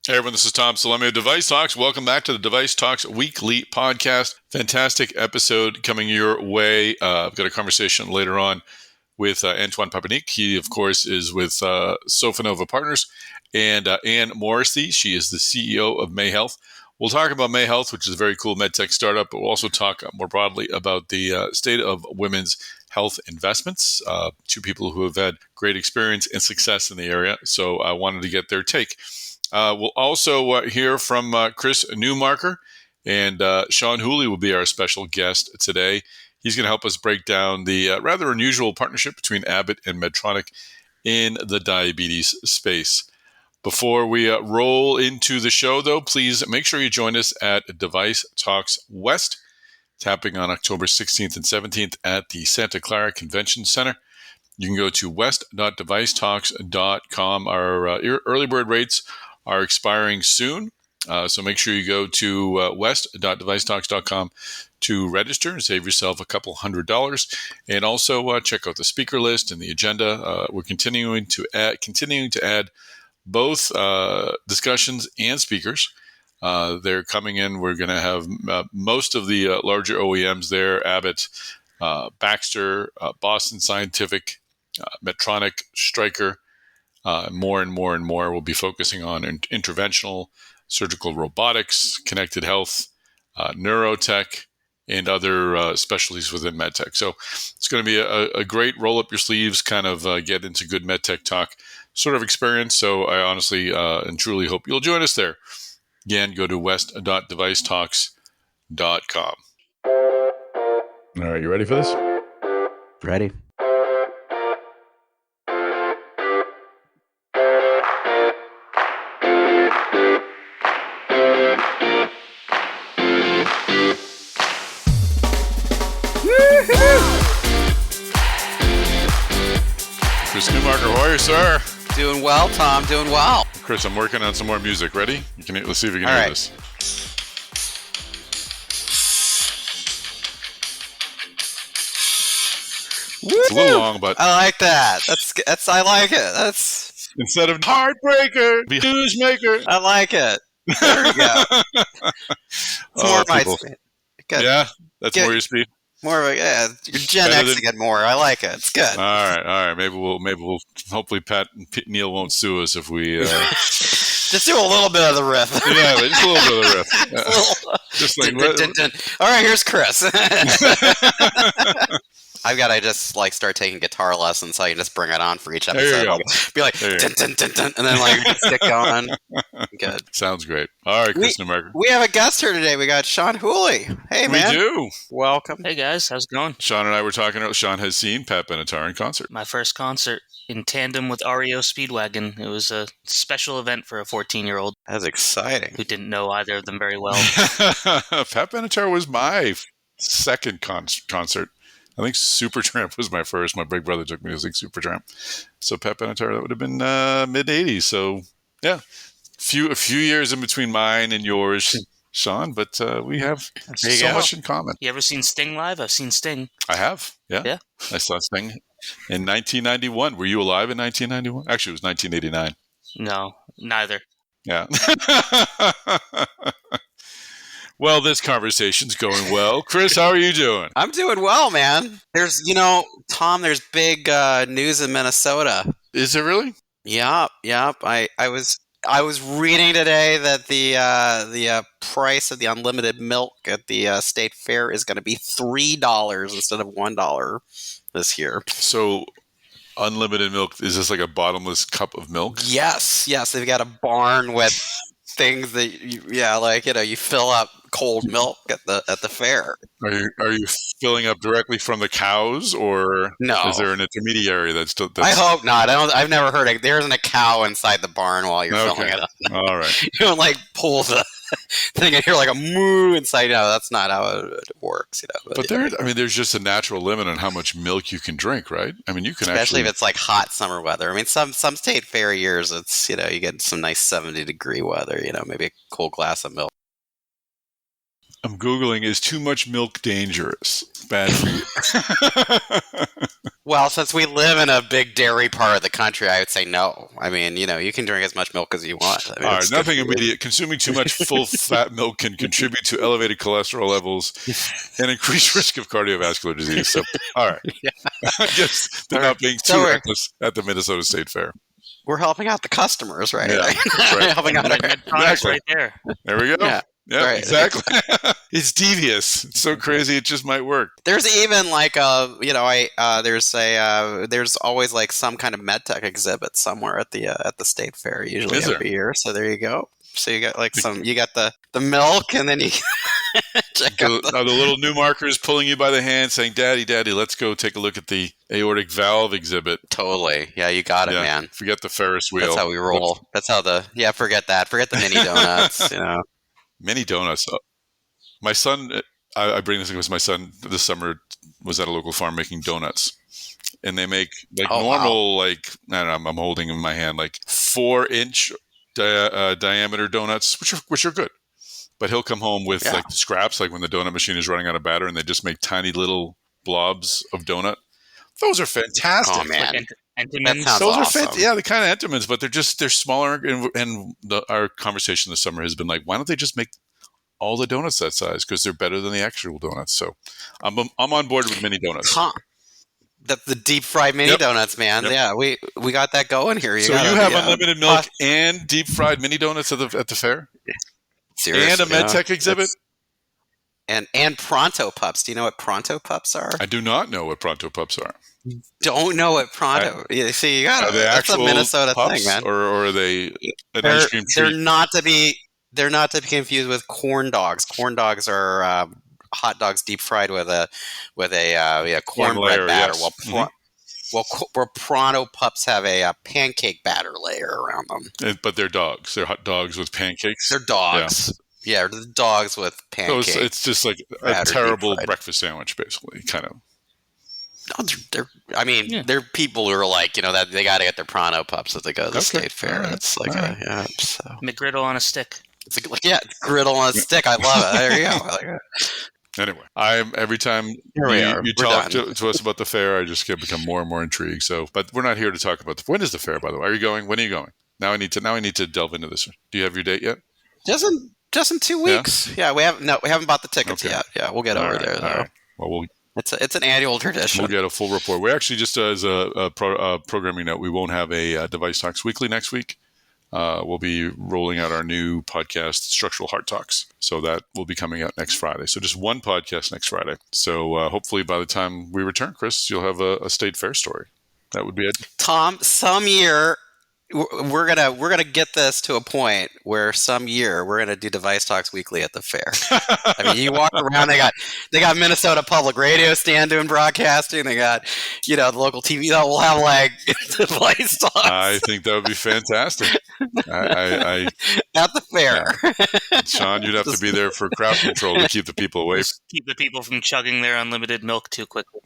Hey everyone, this is Tom Salemi of Device Talks. Welcome back to the Device Talks Weekly Podcast. Fantastic episode coming your way. I've got a conversation later on with Antoine Papiernik. He, of course, is with Sofinnova Partners. And Anne Morrissey, she is the CEO of May Health. We'll talk about May Health, which is a very cool medtech startup, but we'll also talk more broadly about the state of women's health investments. Two people who have had great experience and success in the area. So I wanted to get their take. We'll also hear from Chris Newmarker, and Sean Whooley will be our special guest today. He's going to help us break down the rather unusual partnership between Abbott and Medtronic in the diabetes space. Before we roll into the show, though, please make sure you join us at Device Talks West. It's happening on October 16th and 17th at the Santa Clara Convention Center. You can go to west.devicetalks.com. Our early bird rates are expiring soon. So make sure you go to west.devicetalks.com to register and save yourself a couple $100. And also check out the speaker list and the agenda. We're continuing to add both discussions and speakers. They're coming in. We're going to have most of the larger OEMs there: Abbott, Baxter, Boston Scientific, Medtronic, Stryker. More and more we'll be focusing on interventional surgical robotics, connected health, neurotech, and other specialties within medtech. So it's going to be a great roll up your sleeves, kind of get into good medtech talk sort of experience. So I honestly and truly hope you'll join us there. Again, go to west.devicetalks.com. All right, you ready for this? Ready. Chris Newmarker, how are you, sir? Doing well, Tom. Doing well. Chris, I'm working on some more music. Ready? Let's see if you can All hear right. this. It's a little long, but I like that. That's. I like it. That's instead of heartbreaker, be newsmaker. I like it. There we go. It's more my speed. Good. Yeah, that's more your speed. More of a You're Gen X to get more. I like it. It's good. All right. Maybe we'll. Hopefully, Neil won't sue us if we. Just do a little bit of the riff. Yeah, just a little bit of the riff. Yeah. Just like dun. All right, here's Chris. I just like start taking guitar lessons, so I can just bring it on for each episode. There you go. Be like dun, and then like stick going. Good. Sounds great. All right, Chris Newmarker. We have a guest here today. We got Sean Whooley. Hey, man. We do. Welcome. Hey guys, how's it going? Sean and I were talking. Sean has seen Pat Benatar in concert. My first concert in tandem with REO Speedwagon. It was a special event for a 14-year-old. That's exciting. Who didn't know either of them very well. Pat Benatar was my second concert. I think Supertramp was my first. My big brother took me to see Supertramp. So Pat Benatar, that would have been mid-'80s. So yeah, a few years in between mine and yours, Sean, but we have so much in common. You ever seen Sting live? I've seen Sting. I have, yeah. I saw Sting in 1991. Were you alive in 1991? Actually, it was 1989. No, neither. Yeah. Well, this conversation's going well. Chris, how are you doing? I'm doing well, man. There's, Tom, there's big news in Minnesota. Is there really? Yep. I was reading today that the price of the unlimited milk at the state fair is going to be $3 instead of $1 this year. So unlimited milk, is this like a bottomless cup of milk? Yes. They've got a barn with things that you fill up cold milk at the fair. Are you filling up directly from the cows, or no? Is there an intermediary that's I hope not. I've never heard it. There isn't a cow inside the barn while you're filling it up. All right. You don't like pull the thing and hear like a moo inside. No, that's not how it works. But there's just a natural limit on how much milk you can drink, right? I mean, you can especially if it's like hot summer weather. I mean, some state fair years, it's you get some nice 70-degree weather. Maybe a cool glass of milk. I'm Googling, is too much milk dangerous? Bad for you. Well, since we live in a big dairy part of the country, I would say no. I mean, you can drink as much milk as you want. I mean, All right, nothing immediate. Consuming too much full-fat milk can contribute to elevated cholesterol levels and increased risk of cardiovascular disease. So, all right. I guess they're not being too reckless at the Minnesota State Fair. We're helping out the customers, right? Yeah, that's right. Helping out Medtronic's right there. There we go. Yeah, right. Exactly. It's devious. It's so crazy. It just might work. There's even like there's always like some kind of medtech exhibit somewhere at the state fair, usually every year. So there you go. So you got like you got the milk, and then you check out the little Newmarkers pulling you by the hand, saying, "Daddy, Daddy, let's go take a look at the aortic valve exhibit." Totally. Yeah, you got it, man. Forget the Ferris wheel. That's how we roll. That's how forget that. Forget the mini donuts. Mini donuts. My son, I bring this because my son this summer was at a local farm making donuts, and they make normal, like, I don't know, I'm holding in my hand like 4-inch diameter donuts, which are good. But he'll come home with like the scraps, like when the donut machine is running out of batter, and they just make tiny little blobs of donut. Those are fantastic. Oh man. Like Entenmann's Those awesome. are they're kind of Entenmann's, but they're smaller. And our conversation this summer has been like, why don't they just make all the donuts that size? Because they're better than the actual donuts. So I'm on board with mini donuts. The deep fried mini donuts, man. Yep. Yeah, we got that going here. You have unlimited milk and deep fried mini donuts at the fair? Seriously, and a medtech exhibit? And Pronto Pups. Do you know what Pronto Pups are? I do not know what Pronto Pups are. Don't know what Pronto. See, you got it. That's a Minnesota pups, thing, man. Or are they an ice cream treat? They're not to be confused with corn dogs. Corn dogs are hot dogs deep fried with a cornbread batter. Yes. Where Pronto Pups have a pancake batter layer around them. But they're dogs. They're hot dogs with pancakes. They're dogs. Yeah, they're dogs with pancakes. So it's just like a terrible breakfast sandwich, basically, kind of. No, they're people who are like, that they got to get their Pronto Pups as they go to the state fair. It's like McGriddle on a stick. It's griddle on a stick. I love it. There you go. Anyway, every time you talk to us about the fair, I just become more and more intrigued. So, but we're not here to talk about when is the fair, by the way? Are you going? When are you going? Now I need to delve into this. Do you have your date yet? Just in 2 weeks. Yeah, we haven't bought the tickets yet. Yeah, we'll get over there though. Right. Well, it's an annual tradition. We'll get a full report. We actually, just as a programming note, we won't have a Device Talks Weekly next week. We'll be rolling out our new podcast, Structural Heart Talks. So that will be coming out next Friday. So just one podcast next Friday. So hopefully by the time we return, Chris, you'll have a state fair story. That would be it. Tom, some year we're gonna get this to a point where some year we're gonna do Device Talks Weekly at the fair. I mean, you walk around, they got Minnesota Public Radio stand doing broadcasting. They got the local TV that will have like Device Talks. I think that would be fantastic. I at the fair. Yeah. Sean, you'd have to be there for crowd control to keep the people away. Keep the people from chugging their unlimited milk too quickly.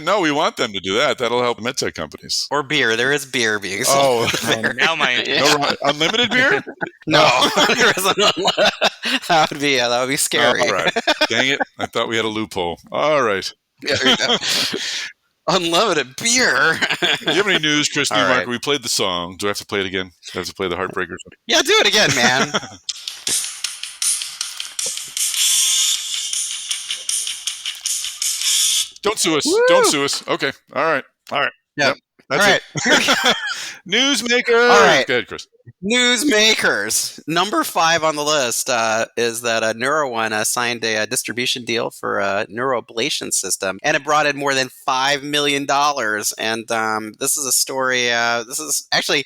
No, we want them to do that. That'll help medtech companies. Or beer. There is beer being sold. Now my unlimited beer? No, there isn't. That would be scary. All right. Dang it! I thought we had a loophole. All right. Yeah, there you go. Unlimited beer. Do you have any news, Chris Newmarker? Right. We played the song. Do I have to play it again? Do I have to play the Heartbreakers? Yeah, do it again, man. Don't sue us. Woo! Don't sue us. Okay. All right. Yep. That's all right. It. Newsmakers. All right. Go ahead, Chris. Newsmakers. Number 5 on the list is that NeuroOne signed a distribution deal for a neuroablation system, and it brought in more than $5 million. And this is a story. This is actually.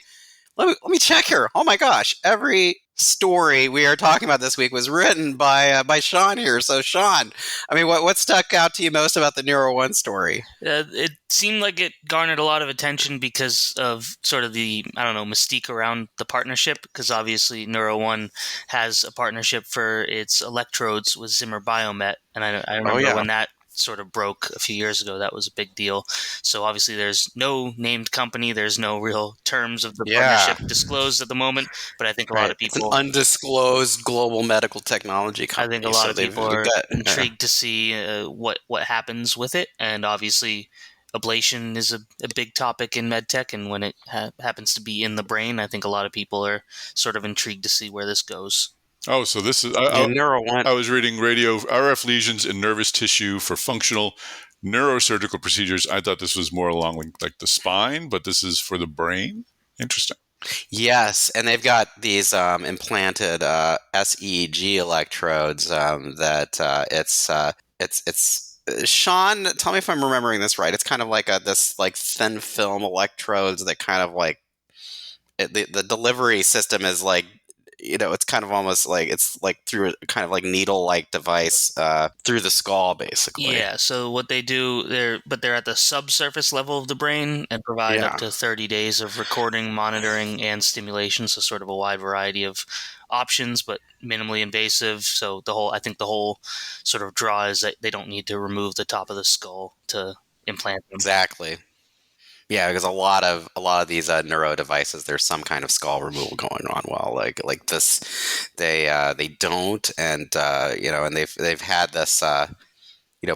Let me check here. Oh my gosh! Every story we are talking about this week was written by Sean here. So Sean, I mean, what stuck out to you most about the NeuroOne story? It seemed like it garnered a lot of attention because of sort of the, mystique around the partnership, because obviously NeuroOne has a partnership for its electrodes with Zimmer Biomet. And I remember when that sort of broke a few years ago. That was a big deal. So obviously there's no named company. There's no real terms of the partnership disclosed at the moment. But I think a lot of It's an people... undisclosed global medical technology I company. think a lot of people are intrigued to see what happens with it. And obviously ablation is a big topic in medtech. And when it happens to be in the brain, I think a lot of people are sort of intrigued to see where this goes. Oh, so this is NeuroOne. I was reading radio RF lesions in nervous tissue for functional neurosurgical procedures. I thought this was more along like the spine, but this is for the brain. Interesting. Yes, and they've got these implanted SEEG electrodes that it's Sean, tell me if I'm remembering this right. It's kind of like this like thin film electrodes that kind of like the delivery system is like, it's kind of almost like it's like through a kind of like needle-like device through the skull, basically. Yeah. So what they do, they're at the subsurface level of the brain and provide up to 30 days of recording, monitoring, and stimulation. So sort of a wide variety of options, but minimally invasive. So I think the whole sort of draw is that they don't need to remove the top of the skull to implant them. Exactly. Yeah, because a lot of these neuro devices, there's some kind of skull removal going on. Well, like this, they don't, and and they've had this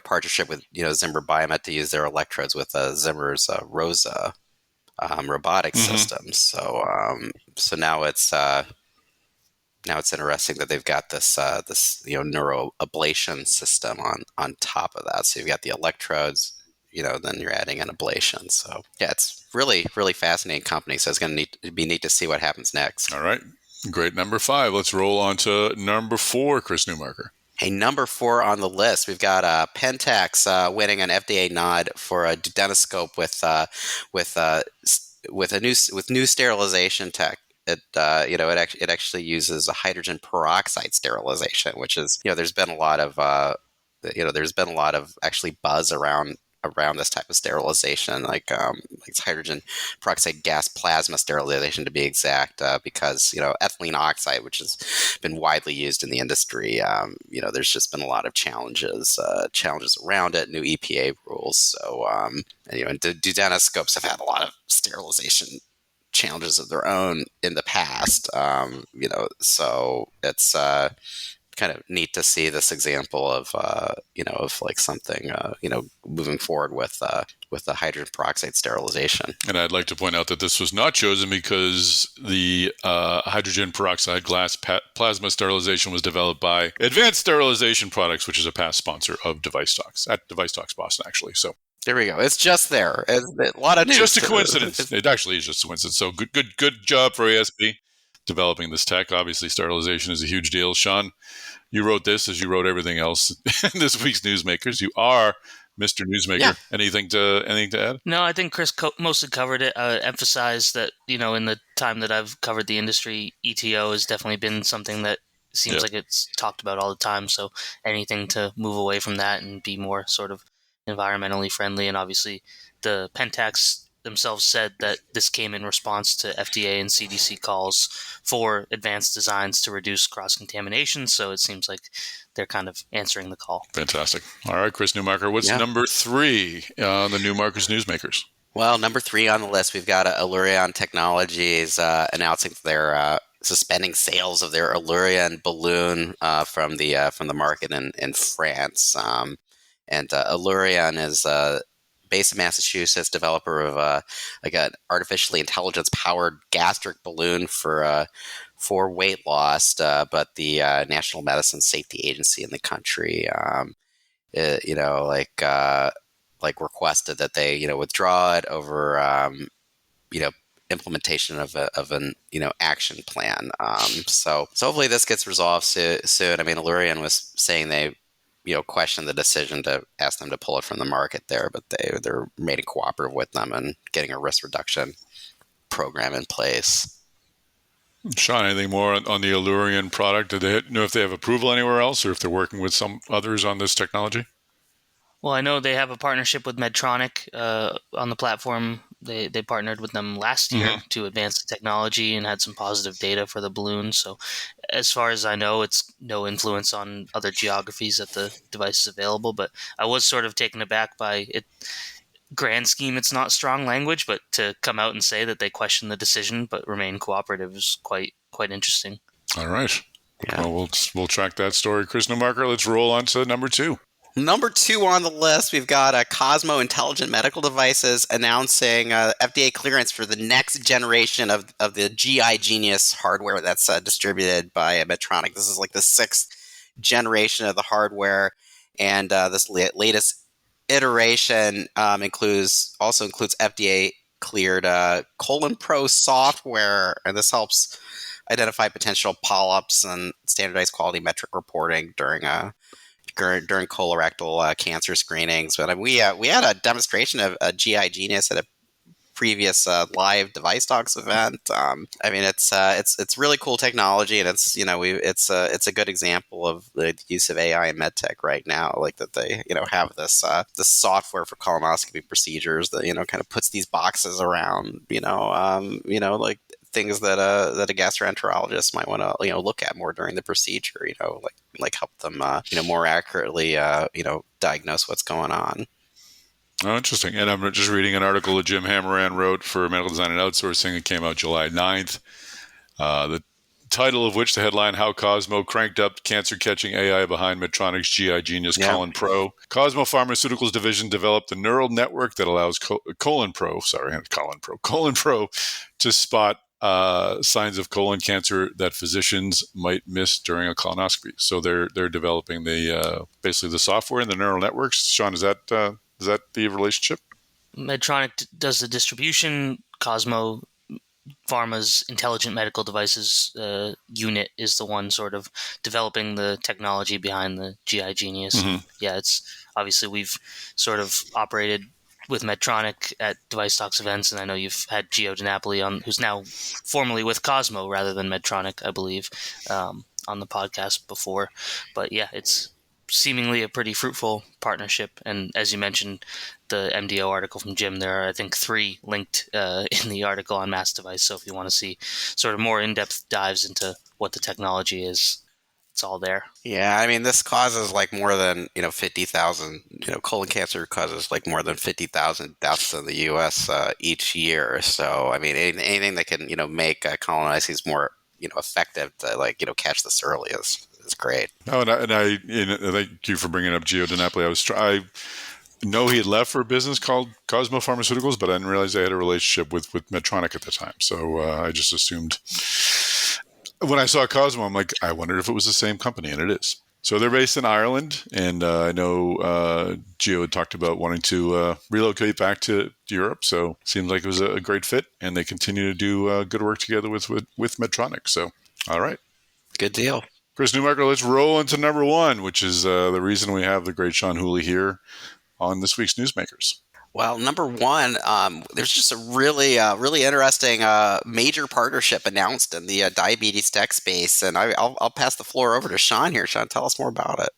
partnership with Zimmer Biomet to use their electrodes with Zimmer's ROSA robotic systems. So now it's interesting that they've got this neuro ablation system on top of that. So you've got the electrodes. Then you're adding an ablation. So yeah, it's really, really fascinating company. So it's going to be neat to see what happens next. All right. Great. Number 5. Let's roll on to number 4, Chris Newmarker. Hey, number 4 on the list, we've got Pentax winning an FDA nod for a duodenoscope with new sterilization tech. It actually uses a hydrogen peroxide sterilization, which is there's been a lot of actually buzz around this type of sterilization, like hydrogen peroxide gas plasma sterilization to be exact, because ethylene oxide, which has been widely used in the industry, there's just been a lot of challenges around it, new EPA rules. So and duodenoscopes have had a lot of sterilization challenges of their own in the past, so it's kind of neat to see this example of like something moving forward with the hydrogen peroxide sterilization. And I'd like to point out that this was not chosen because the hydrogen peroxide glass plasma sterilization was developed by Advanced Sterilization Products, which is a past sponsor of DeviceTalks at DeviceTalks Boston, actually. So there we go. It's just there. It's a lot of news. Just a coincidence. It actually is just a coincidence. So good job for ASP developing this tech. Obviously, sterilization is a huge deal. Sean, you wrote this as you wrote everything else in this week's Newsmakers. You are Mr. Newsmaker. Yeah. Anything to add? No, I think Chris mostly covered it. Emphasized that, in the time that I've covered the industry, ETO has definitely been something that seems like it's talked about all the time. So anything to move away from that and be more sort of environmentally friendly. And obviously the Pentax themselves said that this came in response to FDA and CDC calls for advanced designs to reduce cross-contamination. So it seems like they're kind of answering the call. Fantastic. All right, Chris Newmarker, what's number 3 on the Newmarker's Newsmakers? Well, number 3 on the list, we've got Allurion Technologies announcing their suspending sales of their Allurion balloon from the market in France. And Allurion is based in Massachusetts, developer of like an artificially intelligence-powered gastric balloon for weight loss. But the National Medicine Safety Agency in the country, requested that they withdraw it over implementation of an action plan. So hopefully this gets resolved soon. I mean, Allurion was saying they questioned the decision to ask them to pull it from the market there, but they're remaining cooperative with them and getting a risk reduction program in place. Sean, anything more on the Allurion product? Do they know if they have approval anywhere else or if they're working with some others on this technology? Well, I know they have a partnership with Medtronic on the platform They partnered with them last year to advance the technology and had some positive data for the balloon. So as far as I know, it's no influence on other geographies that the device is available. But I was sort of taken aback by it. Grand scheme, it's not strong language, but to come out and say that they question the decision but remain cooperative is quite interesting. All right. Yeah. Well, we'll track that story. Chris Newmarker, let's roll on to number 2. Number 2 on the list, we've got Cosmo Intelligent Medical Devices announcing FDA clearance for the next generation of the GI Genius hardware that's distributed by Medtronic. This is like the 6th generation of the hardware, and this latest iteration includes FDA cleared Colon Pro software, and this helps identify potential polyps and standardized quality metric reporting during colorectal cancer screenings. But we had a demonstration of GI Genius at a previous live DeviceTalks event. It's really cool technology, and it's a good example of the use of AI in medtech right now. Like that they have this software for colonoscopy procedures that kind of puts these boxes around like things that a gastroenterologist might want to look at more during the procedure. Like help them more accurately diagnose what's going on. Oh, interesting. And I'm just reading an article that Jim Hammeran wrote for Medical Design and Outsourcing. It came out July 9th. The title of which, the headline, How Cosmo Cranked Up Cancer-Catching AI Behind Medtronic's GI Genius Colon Pro. Cosmo Pharmaceuticals Division developed a neural network that allows Colon Pro to spot signs of colon cancer that physicians might miss during a colonoscopy. So they're developing basically the software and the neural networks. Sean, is that the relationship? Medtronic does the distribution. Cosmo Pharma's Intelligent Medical Devices unit is the one sort of developing the technology behind the GI Genius. Yeah, it's obviously we've sort of operated with Medtronic at DeviceTalks events, and I know you've had Gio DiNapoli on, who's now formerly with Cosmo rather than Medtronic, I believe, on the podcast before. But yeah, it's seemingly a pretty fruitful partnership. And as you mentioned, the MDO article from Jim, there are, I think, 3 linked in the article on MassDevice. So if you want to see sort of more in-depth dives into what the technology is, it's all there. Yeah, I mean, this causes like more than 50,000. Colon cancer causes like more than 50,000 deaths in the U.S. Each year. So I mean, anything that can make colonoscopies more effective to catch this early is great. Oh, and I thank you for bringing up Gio DiNapoli. I know he had left for a business called Cosmo Pharmaceuticals, but I didn't realize they had a relationship with Medtronic at the time. So I just assumed. When I saw Cosmo, I'm like, I wondered if it was the same company, and it is. So they're based in Ireland, and I know Gio had talked about wanting to relocate back to Europe, so it seems like it was a great fit, and they continue to do good work together with Medtronic. So, all right. Good deal. Chris Newmarker, let's roll into number 1, which is the reason we have the great Sean Whooley here on this week's Newsmakers. Well, number 1, there's just a really interesting major partnership announced in the diabetes tech space, and I'll pass the floor over to Sean here. Sean, tell us more about it.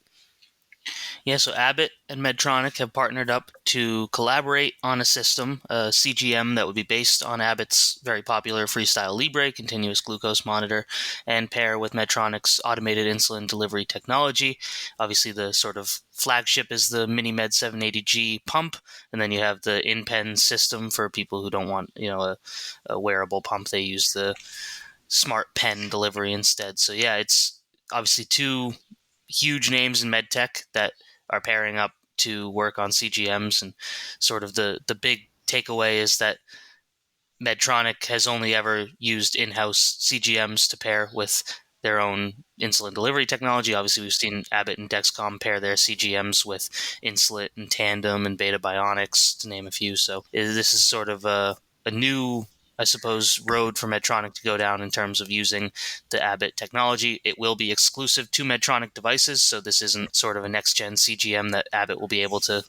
Yeah, so Abbott and Medtronic have partnered up to collaborate on a system, a CGM that would be based on Abbott's very popular Freestyle Libre continuous glucose monitor, and pair with Medtronic's automated insulin delivery technology. Obviously, the sort of flagship is the MiniMed 780G pump, and then you have the InPen system for people who don't want a wearable pump. They use the smart pen delivery instead. So yeah, it's obviously 2 huge names in medtech that are pairing up to work on CGMs, and sort of the big takeaway is that Medtronic has only ever used in-house CGMs to pair with their own insulin delivery technology. Obviously, we've seen Abbott and Dexcom pair their CGMs with Insulet and Tandem and Beta Bionics, to name a few. So this is sort of a new, I suppose, road for Medtronic to go down in terms of using the Abbott technology. It will be exclusive to Medtronic devices, so this isn't sort of a next-gen CGM that Abbott will be able to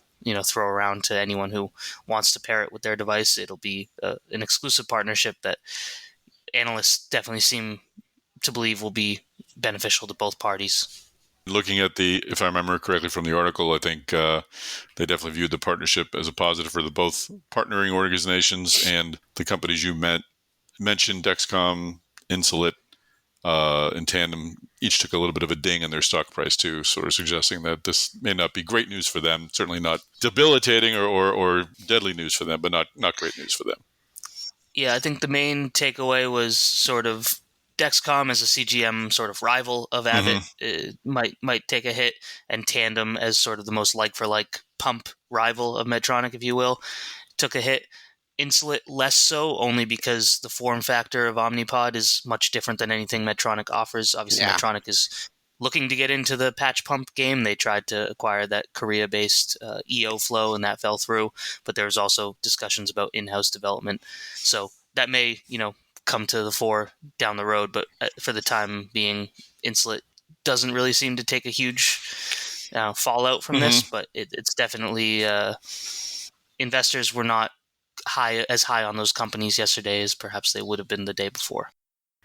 throw around to anyone who wants to pair it with their device. It'll be an exclusive partnership that analysts definitely seem to believe will be beneficial to both parties. Looking at if I remember correctly from the article, I think they definitely viewed the partnership as a positive for the both partnering organizations and the companies you mentioned, Dexcom, Insulet, and Tandem, each took a little bit of a ding in their stock price too, sort of suggesting that this may not be great news for them. Certainly not debilitating or deadly news for them, but not great news for them. Yeah, I think the main takeaway was sort of Dexcom as a CGM sort of rival of Abbott might take a hit, and Tandem as sort of the most like-for-like pump rival of Medtronic, if you will, took a hit. Insulet less so, only because the form factor of Omnipod is much different than anything Medtronic offers. Obviously, Medtronic is looking to get into the patch pump game. They tried to acquire that Korea-based EOFlow, and that fell through. But there's also discussions about in-house development. So that may, come to the fore down the road. But for the time being, Insulet doesn't really seem to take a huge fallout from this. But it's definitely investors were not as high on those companies yesterday as perhaps they would have been the day before.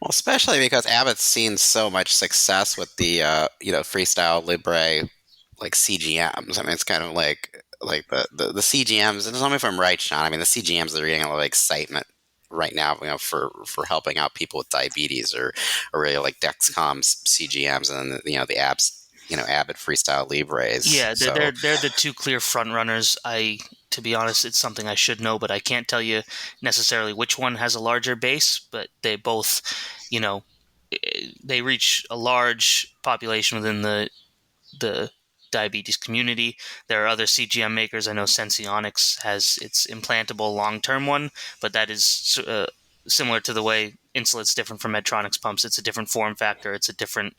Well, especially because Abbott's seen so much success with the Freestyle Libre like CGMs. I mean, it's kind of like the CGMs. And tell me if I'm right, Sean. I mean, the CGMs that are getting a lot of excitement right now, for helping out people with diabetes, or really like Dexcom's CGMs, and then the Abbott Freestyle Libres. Yeah, they're the two clear front runners. To be honest, it's something I should know, but I can't tell you necessarily which one has a larger base, but they both, they reach a large population within the diabetes community. There are other CGM makers. I know Senseonics has its implantable long-term one, but that is similar to the way Insulet's different from Medtronic's pumps. It's a different form factor. It's a different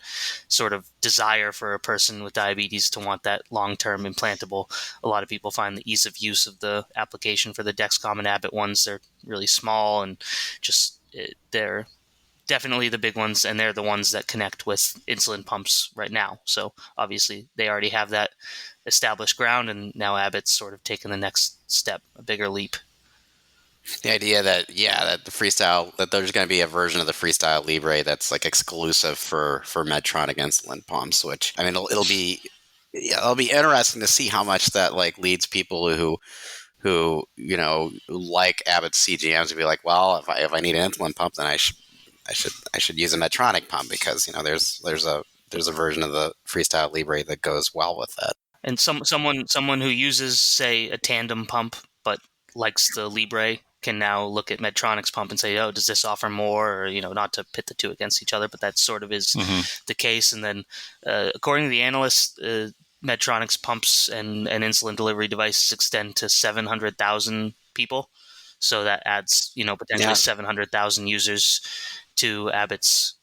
sort of desire for a person with diabetes to want that long-term implantable. A lot of people find the ease of use of the application for the Dexcom and Abbott ones. They're really small and just they're definitely the big ones, and they're the ones that connect with insulin pumps right now. So obviously they already have that established ground, and now Abbott's sort of taken the next step, a bigger leap. The idea that the Freestyle, that there's going to be a version of the Freestyle Libre that's like exclusive for Medtronic insulin pumps, which, I mean, it'll be interesting to see how much that like leads people who like Abbott CGMs to be like, well, if I need an insulin pump, then I should use a Medtronic pump, because there's a version of the Freestyle Libre that goes well with that. And someone who uses, say, a Tandem pump but likes the Libre can now look at Medtronic's pump and say, oh, does this offer more? Or, not to pit the two against each other, but that sort of is the case. And then according to the analysts, Medtronic's pumps and insulin delivery devices extend to 700,000 people. So that adds, potentially 700,000 users to Abbott's,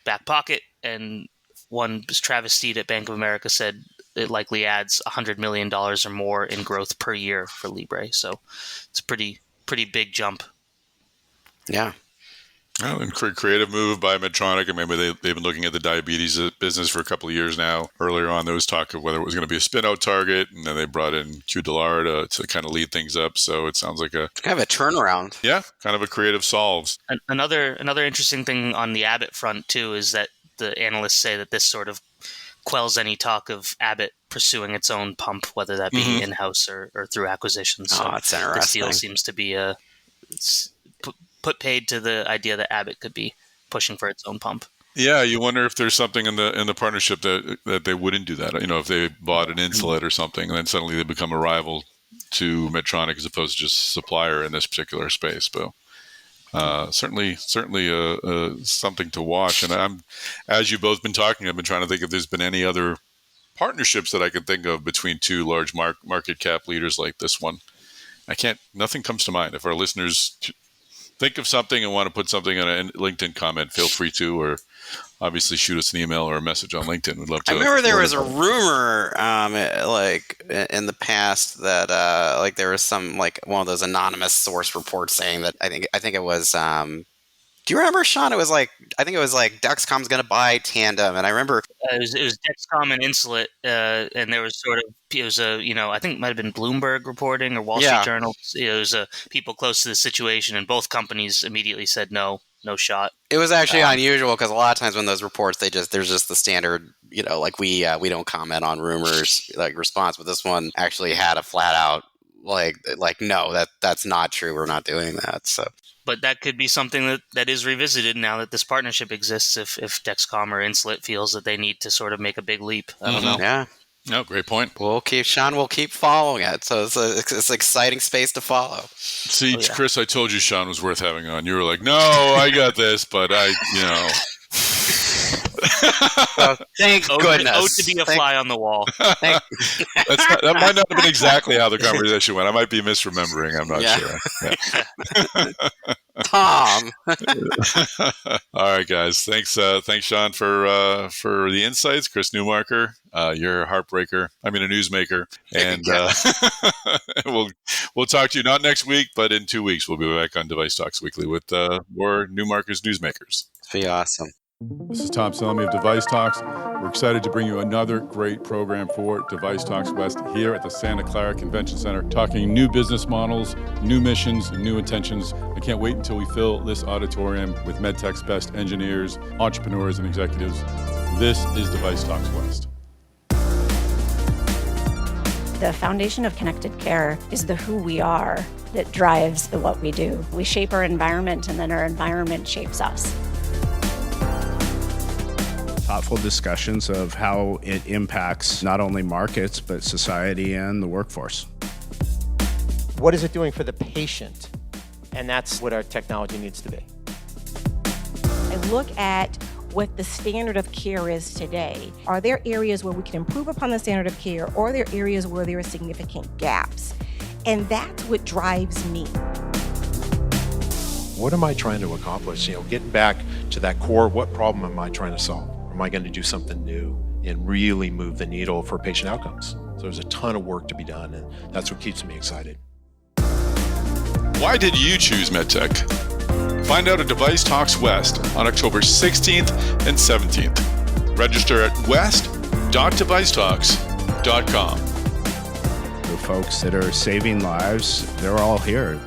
back pocket. And one, Travis Steed at Bank of America, said it likely adds $100 million or more in growth per year for Libre. So it's a pretty big jump. Yeah. Oh, and creative move by Medtronic. I remember they've been looking at the diabetes business for a couple of years now. Earlier on, there was talk of whether it was going to be a spin-out target, and then they brought in Q Dallara to kind of lead things up. So it sounds like kind of a turnaround. Yeah, kind of a creative solve. Another interesting thing on the Abbott front, too, is that the analysts say that this sort of quells any talk of Abbott pursuing its own pump, whether that be in-house or through acquisition. So that's interesting. This deal seems to be put paid to the idea that Abbott could be pushing for its own pump. Yeah, you wonder if there's something in the partnership that they wouldn't do that. If they bought an Insulet or something, and then suddenly they become a rival to Medtronic as opposed to just a supplier in this particular space. But certainly something to watch. And I'm, as you've both been talking, I've been trying to think if there's been any other partnerships that I could think of between two large market cap leaders like this one. Nothing comes to mind. If our listeners think of something and want to put something on a LinkedIn comment, feel free to, or obviously shoot us an email or a message on LinkedIn. We'd love to. I remember there was a rumor, like in the past, that like there was some, like one of those anonymous source reports saying that I think it was. Do you remember, Sean? I think it was like Dexcom's going to buy Tandem, and I remember it was Dexcom and Insulet, and there was I think it might have been Bloomberg reporting or Wall Street Journal. It was people close to the situation, and both companies immediately said no. no shot. It was actually unusual because a lot of times when those reports, there's just the standard, like we don't comment on rumors like response, but this one actually had a flat out like no, that's not true. We're not doing that. So, but that could be something that is revisited now that this partnership exists. If Dexcom or Insulet feels that they need to sort of make a big leap, I don't know. Yeah. No, great point. We'll keep following it. So it's an exciting space to follow. See, Chris, I told you Sean was worth having on. You were like, no, I got this, but Thank goodness. To be a fly on the wall. That might not have been exactly how the conversation went. I might be misremembering. I'm not sure. Yeah. Tom. All right, guys. Thanks, Sean, for the insights. Chris Newmarker, you're a heartbreaker. I mean, a newsmaker, and we'll talk to you not next week, but in 2 weeks. We'll be back on DeviceTalks Weekly with more Newmarker's Newsmakers. Be awesome. This is Tom Salemi of DeviceTalks. We're excited to bring you another great program for DeviceTalks West here at the Santa Clara Convention Center, talking new business models, new missions, and new intentions. I can't wait until we fill this auditorium with MedTech's best engineers, entrepreneurs, and executives. This is DeviceTalks West. The foundation of connected care is the who we are that drives the what we do. We shape our environment, and then our environment shapes us. Thoughtful discussions of how it impacts not only markets, but society and the workforce. What is it doing for the patient? And that's what our technology needs to be. I look at what the standard of care is today. Are there areas where we can improve upon the standard of care, or are there areas where there are significant gaps? And that's what drives me. What am I trying to accomplish? Getting back to that core, what problem am I trying to solve? Am I going to do something new and really move the needle for patient outcomes? So there's a ton of work to be done, and that's what keeps me excited. Why did you choose MedTech? Find out at DeviceTalks West on October 16th and 17th. Register at west.devicetalks.com. The folks that are saving lives, they're all here.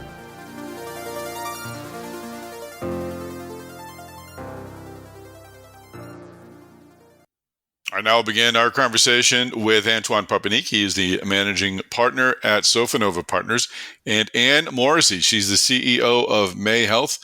I now begin our conversation with Antoine Papiernik. He is the managing partner at Sofinnova Partners, and Anne Morrissey. She's the CEO of May Health.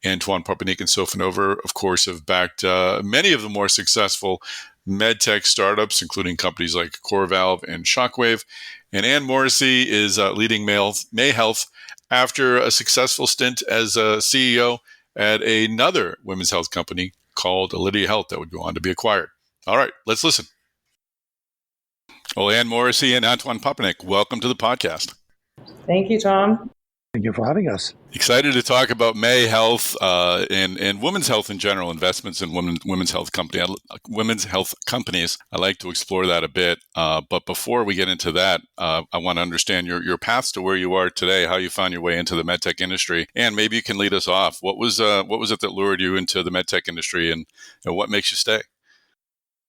Antoine Papiernik and Sofinnova, of course, have backed many of the more successful medtech startups, including companies like CoreValve and Shockwave. And Anne Morrissey is leading May Health after a successful stint as a CEO at another women's health company called Allurion Health that would go on to be acquired. All right, let's listen. Well, Anne Morrissey and Antoine Papiernik, welcome to the podcast. Thank you, Tom. Thank you for having us. Excited to talk about May Health and women's health in general, investments in women's health companies. I like to explore that a bit. But before we get into that, I want to understand your paths to where you are today, how you found your way into the medtech industry, and maybe you can lead us off. What was it that lured you into the medtech industry, and what makes you stay?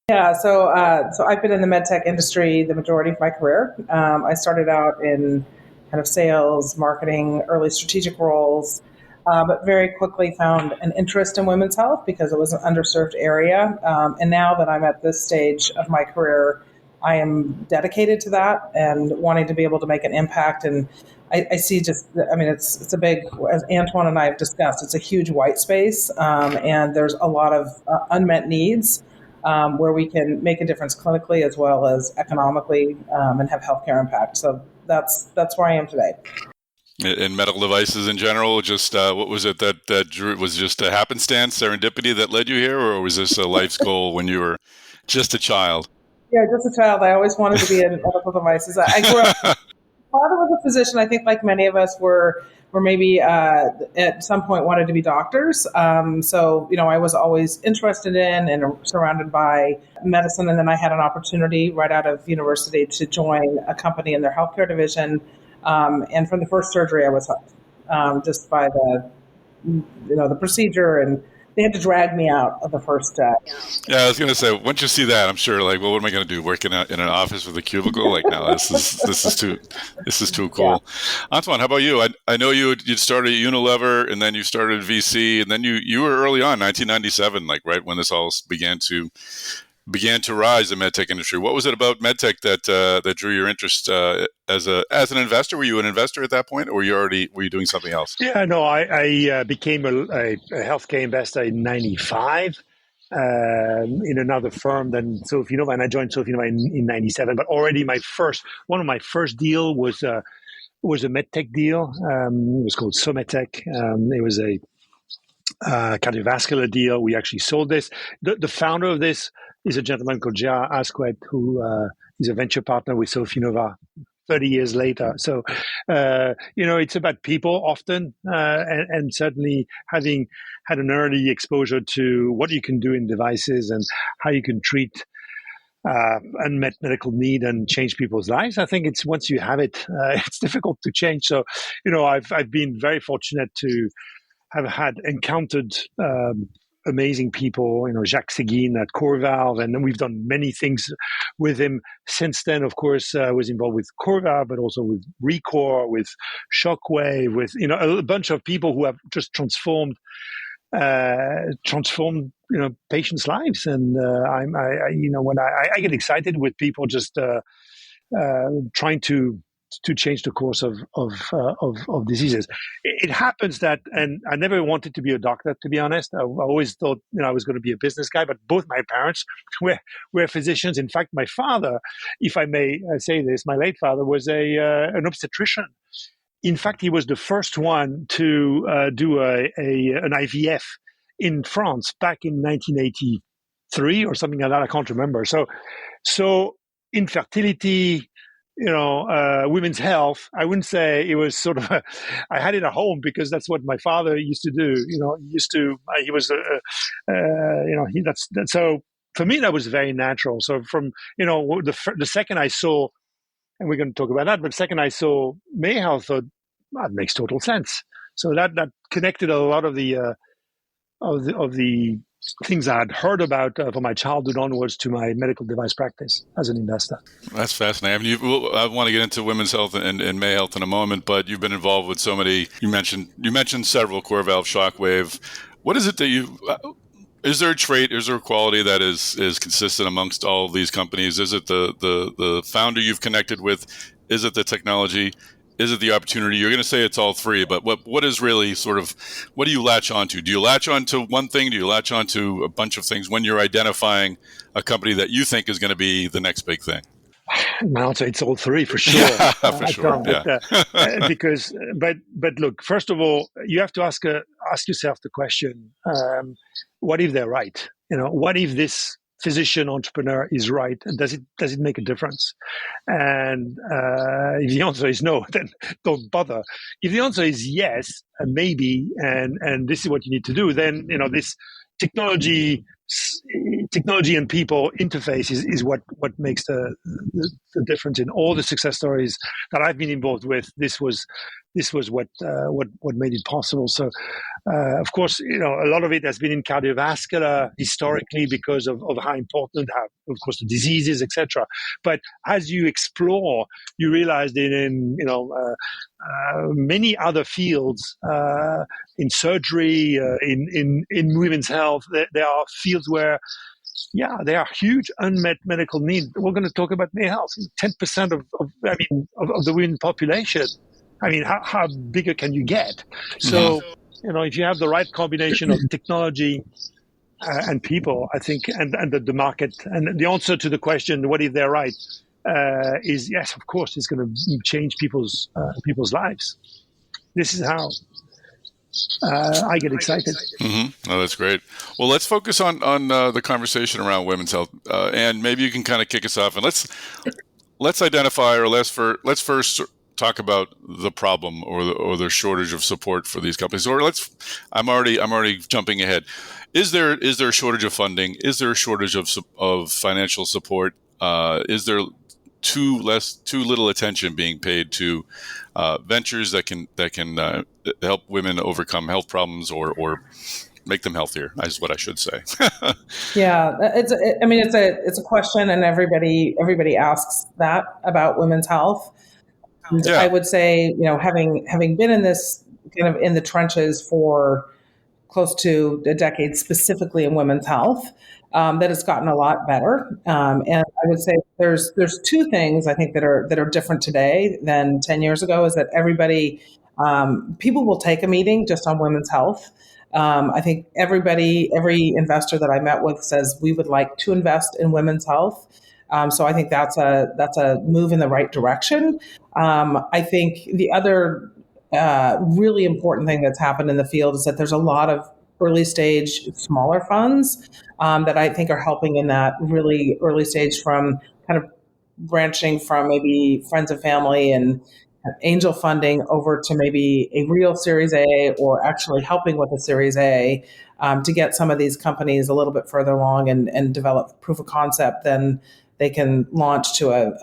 Yeah, so I've been in the medtech industry the majority of my career. I started out in kind of sales, marketing, early strategic roles, but very quickly found an interest in women's health because it was an underserved area. And now that I'm at this stage of my career, I am dedicated to that and wanting to be able to make an impact. And I see it's a big, as Antoine and I have discussed, it's a huge white space, and there's a lot of unmet needs where we can make a difference clinically as well as economically and have healthcare impact. So that's where I am today. In medical devices in general, just what was it that drew? Was just a happenstance, serendipity that led you here, or was this a life's goal when you were just a child? Yeah, just a child. I always wanted to be in medical devices. I grew up. Father was a physician. I think, like many of us, were maybe at some point wanted to be doctors. So I was always interested in and surrounded by medicine. And then I had an opportunity right out of university to join a company in their healthcare division. And from the first surgery, I was hooked just by the procedure and they had to drag me out of the first. Yeah, I was going to say, once you see that, I'm sure, like, well, what am I going to do? Working out in an office with a cubicle? Like, no, this is too cool. Yeah. Antoine, how about you? I know you started at Unilever, and then you started at VC, and then you were early on, 1997, like right when this all began to rise in medtech industry. What was it about medtech that drew your interest as an investor? Were you an investor at that point, or were you doing something else? Yeah, no, I became a healthcare investor in '95 in another firm than Sofinnova, and I joined Sofinnova in '97. But already one of my first deal was a medtech deal. It was called Sometech. It was a cardiovascular deal. We actually sold this. The founder of this is a gentleman called J.R. Asquith, who is a venture partner with Sofinnova 30 years later. So, it's about people often, and certainly having had an early exposure to what you can do in devices and how you can treat unmet medical need and change people's lives. I think it's once you have it, it's difficult to change. So, I've been very fortunate to have encountered amazing people, Jacques Seguin at CoreValve, and we've done many things with him since then. Of course, I was involved with CoreValve, but also with Recor, with Shockwave, with a bunch of people who have just transformed patients' lives. And when I get excited with people just trying to change the course of diseases. It happens that, and I never wanted to be a doctor, to be honest. I always thought I was going to be a business guy, but both my parents were physicians. In fact, my father, if I may say this, my late father was an obstetrician. In fact, he was the first one to do an IVF in France back in 1983 or something like that. I can't remember. So infertility, women's health, I wouldn't say it was sort of I had it at home because that's what my father used to do. He was, so for me, that was very natural. So from, the second I saw, and we're going to talk about that, but the second I saw Mayhealth, I thought, that makes total sense. So that connected a lot of the things I had heard about from my childhood onwards to my medical device practice as an investor. That's fascinating. I want to get into women's health and Mayhealth in a moment, but you've been involved with so many. You mentioned several, CoreValve, Shockwave. What is it that is there a trait, is there a quality that is consistent amongst all of these companies? Is it the founder you've connected with? Is it the technology? Is it the opportunity? You're going to say it's all three, but what is really sort of, what do you latch onto? Do you latch onto one thing? Do you latch onto a bunch of things when you're identifying a company that you think is going to be the next big thing? I'll say it's all three for sure. For sure, yeah. Because look, first of all, you have to ask yourself the question: what if they're right? What if this physician entrepreneur is right? Does it make a difference? And if the answer is no, then don't bother. If the answer is yes, maybe, and this is what you need to do, then this technology and people interface is what makes the difference in all the success stories that I've been involved with. This was what made it possible. So, of course, a lot of it has been in cardiovascular historically because of how important, of course, the diseases, etc. But as you explore, you realize that in many other fields, in surgery, in women's health, there are fields where, there are huge unmet medical needs. We're going to talk about Mayhealth. 10% of the women population. I mean, how bigger can you get? So, if you have the right combination of technology and people, I think, and the market, and the answer to the question, what if they're right, is yes, of course, it's going to change people's lives. This is how I get excited. Mm-hmm. Oh, that's great. Well, let's focus on the conversation around women's health, and maybe you can kind of kick us off, and let's identify, or let's first talk about the problem or the shortage of support for these companies. Or I'm already jumping ahead. Is there a shortage of funding? Is there a shortage of financial support? Is there too little attention being paid to ventures that can help women overcome health problems or make them healthier, is what I should say. Yeah, it's a question, and everybody asks that about women's health. Yeah. I would say, having been in this kind of in the trenches for close to a decade, specifically in women's health, that it's gotten a lot better. And I would say there's two things I think that are different today than 10 years ago. Is that people will take a meeting just on women's health. I think every investor that I met with says we would like to invest in women's health. So I think that's a move in the right direction. I think the other really important thing that's happened in the field is that there's a lot of early stage smaller funds that I think are helping in that really early stage, from kind of branching from maybe friends and family and angel funding over to maybe a real Series A, or actually helping with a Series A to get some of these companies a little bit further along and develop proof of concept. Then they can launch to a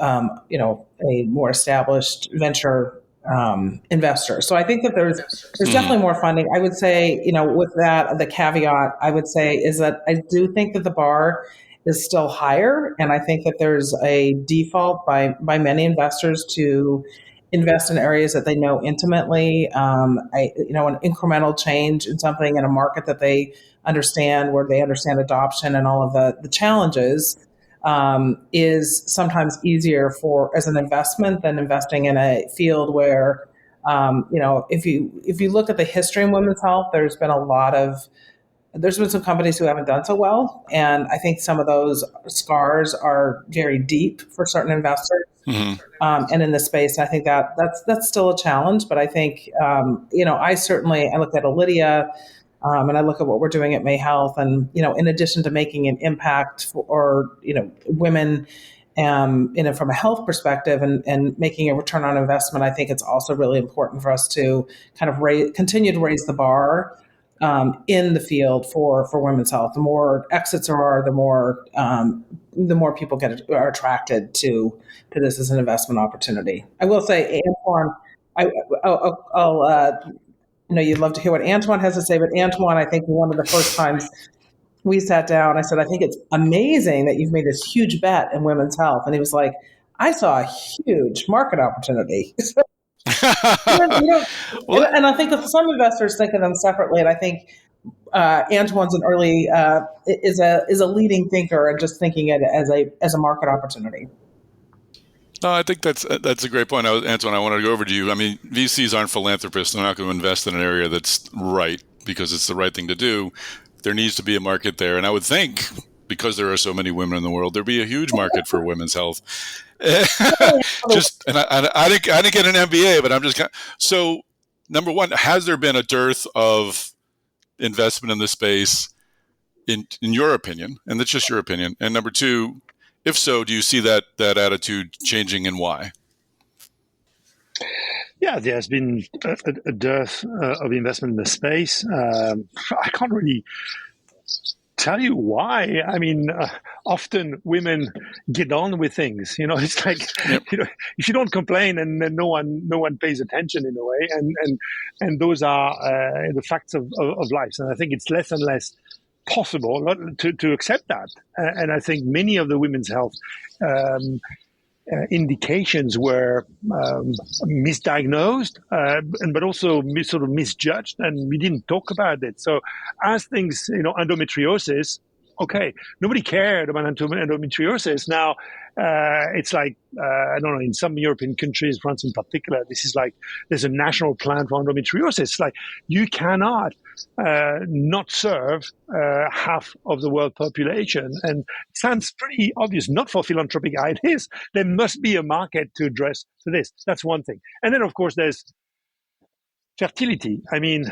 more established venture investor. So I think that there's definitely more funding. I would say, with that, the caveat I would say is that I do think that the bar is still higher, and I think that there's a default by many investors to invest in areas that they know intimately. An incremental change in something in a market that they understand, where they understand adoption and all of the challenges, is sometimes easier as an investment than investing in a field where, if you look at the history in women's health, there's been some companies who haven't done so well. And I think some of those scars are very deep for certain investors. And in the space, I think that's still a challenge. But I think, I look at Alydia, and I look at what we're doing at May Health, and, in addition to making an impact for women, from a health perspective and making a return on investment, I think it's also really important for us to kind of continue to raise the bar in the field for women's health. The more exits there are, the more people are attracted to this as an investment opportunity. I will say, Antoine, you'd love to hear what Antoine has to say, but Antoine, I think one of the first times we sat down, I said, I think it's amazing that you've made this huge bet in women's health. And he was like, I saw a huge market opportunity. And I think that some investors think of them separately. And I think Antoine's an early is a leading thinker and just thinking it as a market opportunity. No, I think that's a great point. Antoine, I wanted to go over to you. I mean, VCs aren't philanthropists. They're not going to invest in an area that's right because it's the right thing to do. There needs to be a market there. And I would think, because there are so many women in the world, there'd be a huge market for women's health. I didn't get an MBA, but I'm just so. Number one, has there been a dearth of investment in this space, in your opinion? And that's just your opinion. And number two, if so, do you see that attitude changing, and why? Yeah, there's been a dearth of investment in the space. I can't really tell you why. I mean, often women get on with things. It's like, if you don't complain, and then no one pays attention in a way. And those are the facts of life. And I think it's less and less possible to accept that. And I think many of the women's health indications were misdiagnosed, but also sort of misjudged, and we didn't talk about it. So as things, endometriosis, okay, nobody cared about endometriosis. Now, it's like, I don't know, in some European countries, France in particular, this is like, there's a national plan for endometriosis. Like, you cannot not serve half of the world population. And it sounds pretty obvious, not for philanthropic ideas. There must be a market to address this. That's one thing. And then, of course, there's fertility. I mean,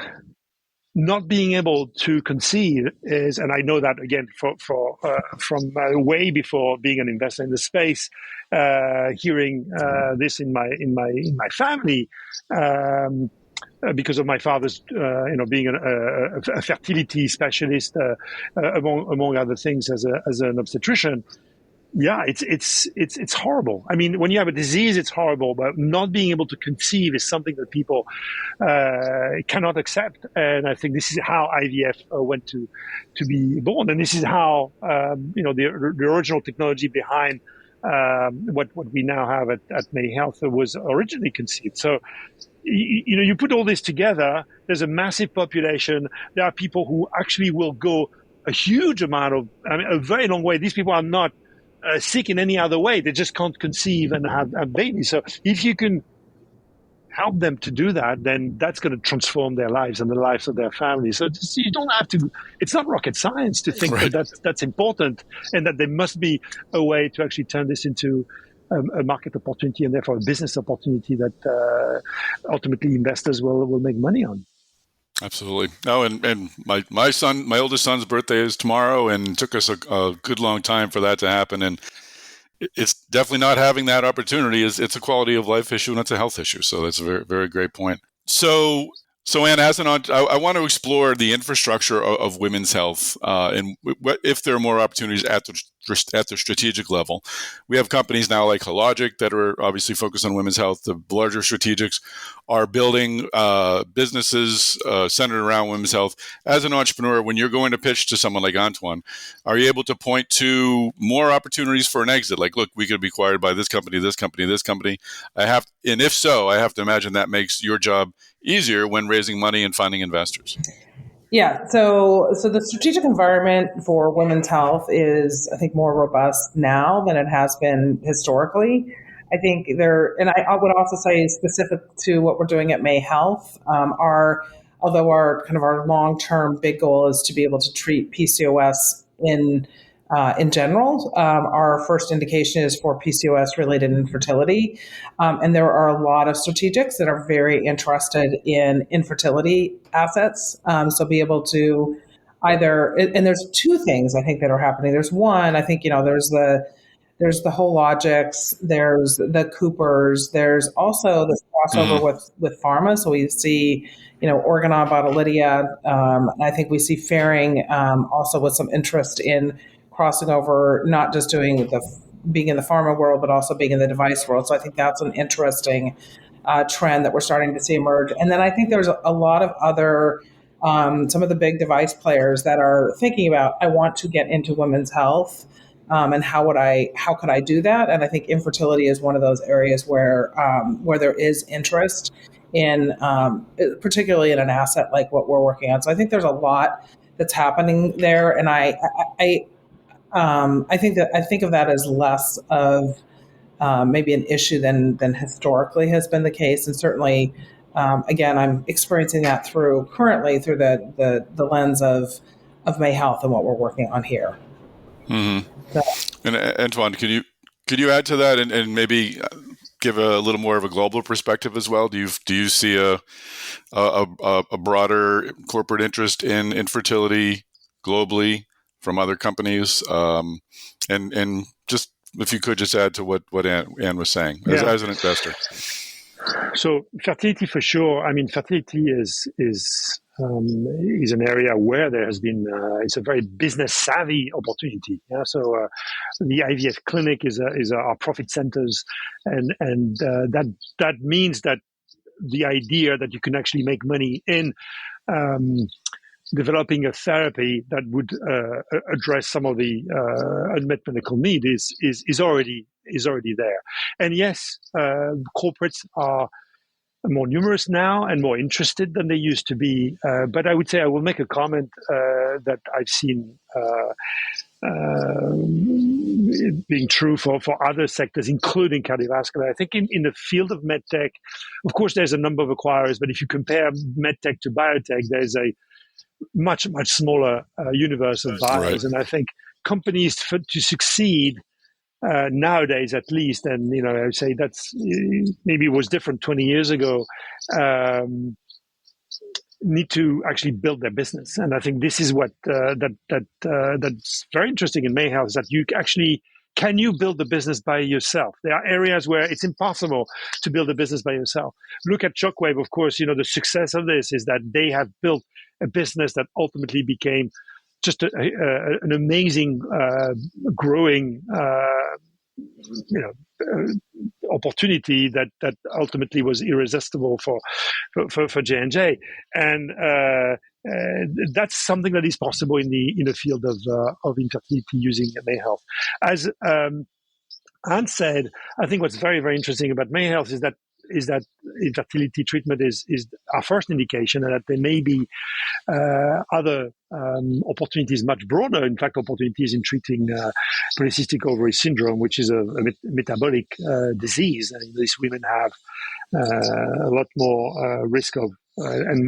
not being able to conceive is, and I know that again from way before being an investor in the space, hearing this in my family, because of my father's, being a fertility specialist, among other things, as an obstetrician. Yeah, it's horrible. I mean, when you have a disease, it's horrible, but not being able to conceive is something that people cannot accept. And I think this is how IVF went to be born, and this is how the original technology behind what we now have at May Health was originally conceived. So you put all this together. There's a massive population. There are people who actually will go a huge amount a very long way. These people are not sick in any other way. They just can't conceive and have babies. So if you can help them to do that, then that's going to transform their lives and the lives of their families. So you don't have to, it's not rocket science to think that that's important and that there must be a way to actually turn this into a market opportunity and therefore a business opportunity that ultimately investors will make money on. Absolutely. Oh, and my oldest son's birthday is tomorrow, and it took us a good long time for that to happen. And it's definitely not having that opportunity. It's a quality of life issue and it's a health issue. So that's a very, very great point. So Ann, I want to explore the infrastructure of women's health and if there are more opportunities at the strategic level. We have companies now like Hologic that are obviously focused on women's health. The larger strategics are building businesses centered around women's health. As an entrepreneur, when you're going to pitch to someone like Antoine, are you able to point to more opportunities for an exit? Like, look, we could be acquired by this company, this company, this company. And if so, I have to imagine that makes your job easier when raising money and finding investors. Yeah, so the strategic environment for women's health is, I think, more robust now than it has been historically. I think I would also say specific to what we're doing at May Health, although our long-term big goal is to be able to treat PCOS in general, our first indication is for PCOS-related infertility, and there are a lot of strategics that are very interested in infertility assets. So be able to and there's two things I think that are happening. There's one, I think there's the Hologics, there's the Coopers, there's also this crossover with pharma. So we see Organon, Botulidia, and I think we see Ferring also with some interest in crossing over, not just being in the pharma world, but also being in the device world. So I think that's an interesting trend that we're starting to see emerge. And then I think there's a lot of other, some of the big device players that are thinking about, I want to get into women's health, and how could I do that? And I think infertility is one of those areas where there is interest in, particularly in an asset like what we're working on. So I think there's a lot that's happening there, and I think of that as less of maybe an issue than historically has been the case, and certainly, again, I'm experiencing that currently through the lens of May Health and what we're working on here. Mm-hmm. So, and Antoine, could you add to that and maybe give a little more of a global perspective as well? Do you see a broader corporate interest in infertility globally from other companies, and just if you could just add to what Ann was saying as an investor. So fertility for sure. I mean, fertility is an area where there has been it's a very business savvy opportunity. Yeah. So the IVF clinic is our profit centers, and that means that the idea that you can actually make money in developing a therapy that would address some of the unmet medical need is already there. And yes, corporates are more numerous now and more interested than they used to be. But I would say I will make a comment that I've seen being true for other sectors, including cardiovascular. I think in the field of medtech, of course, there's a number of acquirers, but if you compare medtech to biotech, there's a much smaller universe of buyers. Right. And I think companies to succeed nowadays, at least, and I would say that's maybe it was different 20 years ago, need to actually build their business. And I think this is what that's very interesting in May Health, is that you actually can you build the business by yourself. There are areas where it's impossible to build a business by yourself. Look at Shockwave, of course. The success of this is that they have built a business that ultimately became just an amazing growing opportunity that ultimately was irresistible for J&J, and that's something that is possible in the field of infertility using MaHealth. As Anne said, I think what's very, very interesting about MaHealth is that infertility treatment is our first indication, and that there may be other opportunities much broader, in fact, opportunities in treating polycystic ovary syndrome, which is a metabolic disease. And these women have a lot more risk of, Anne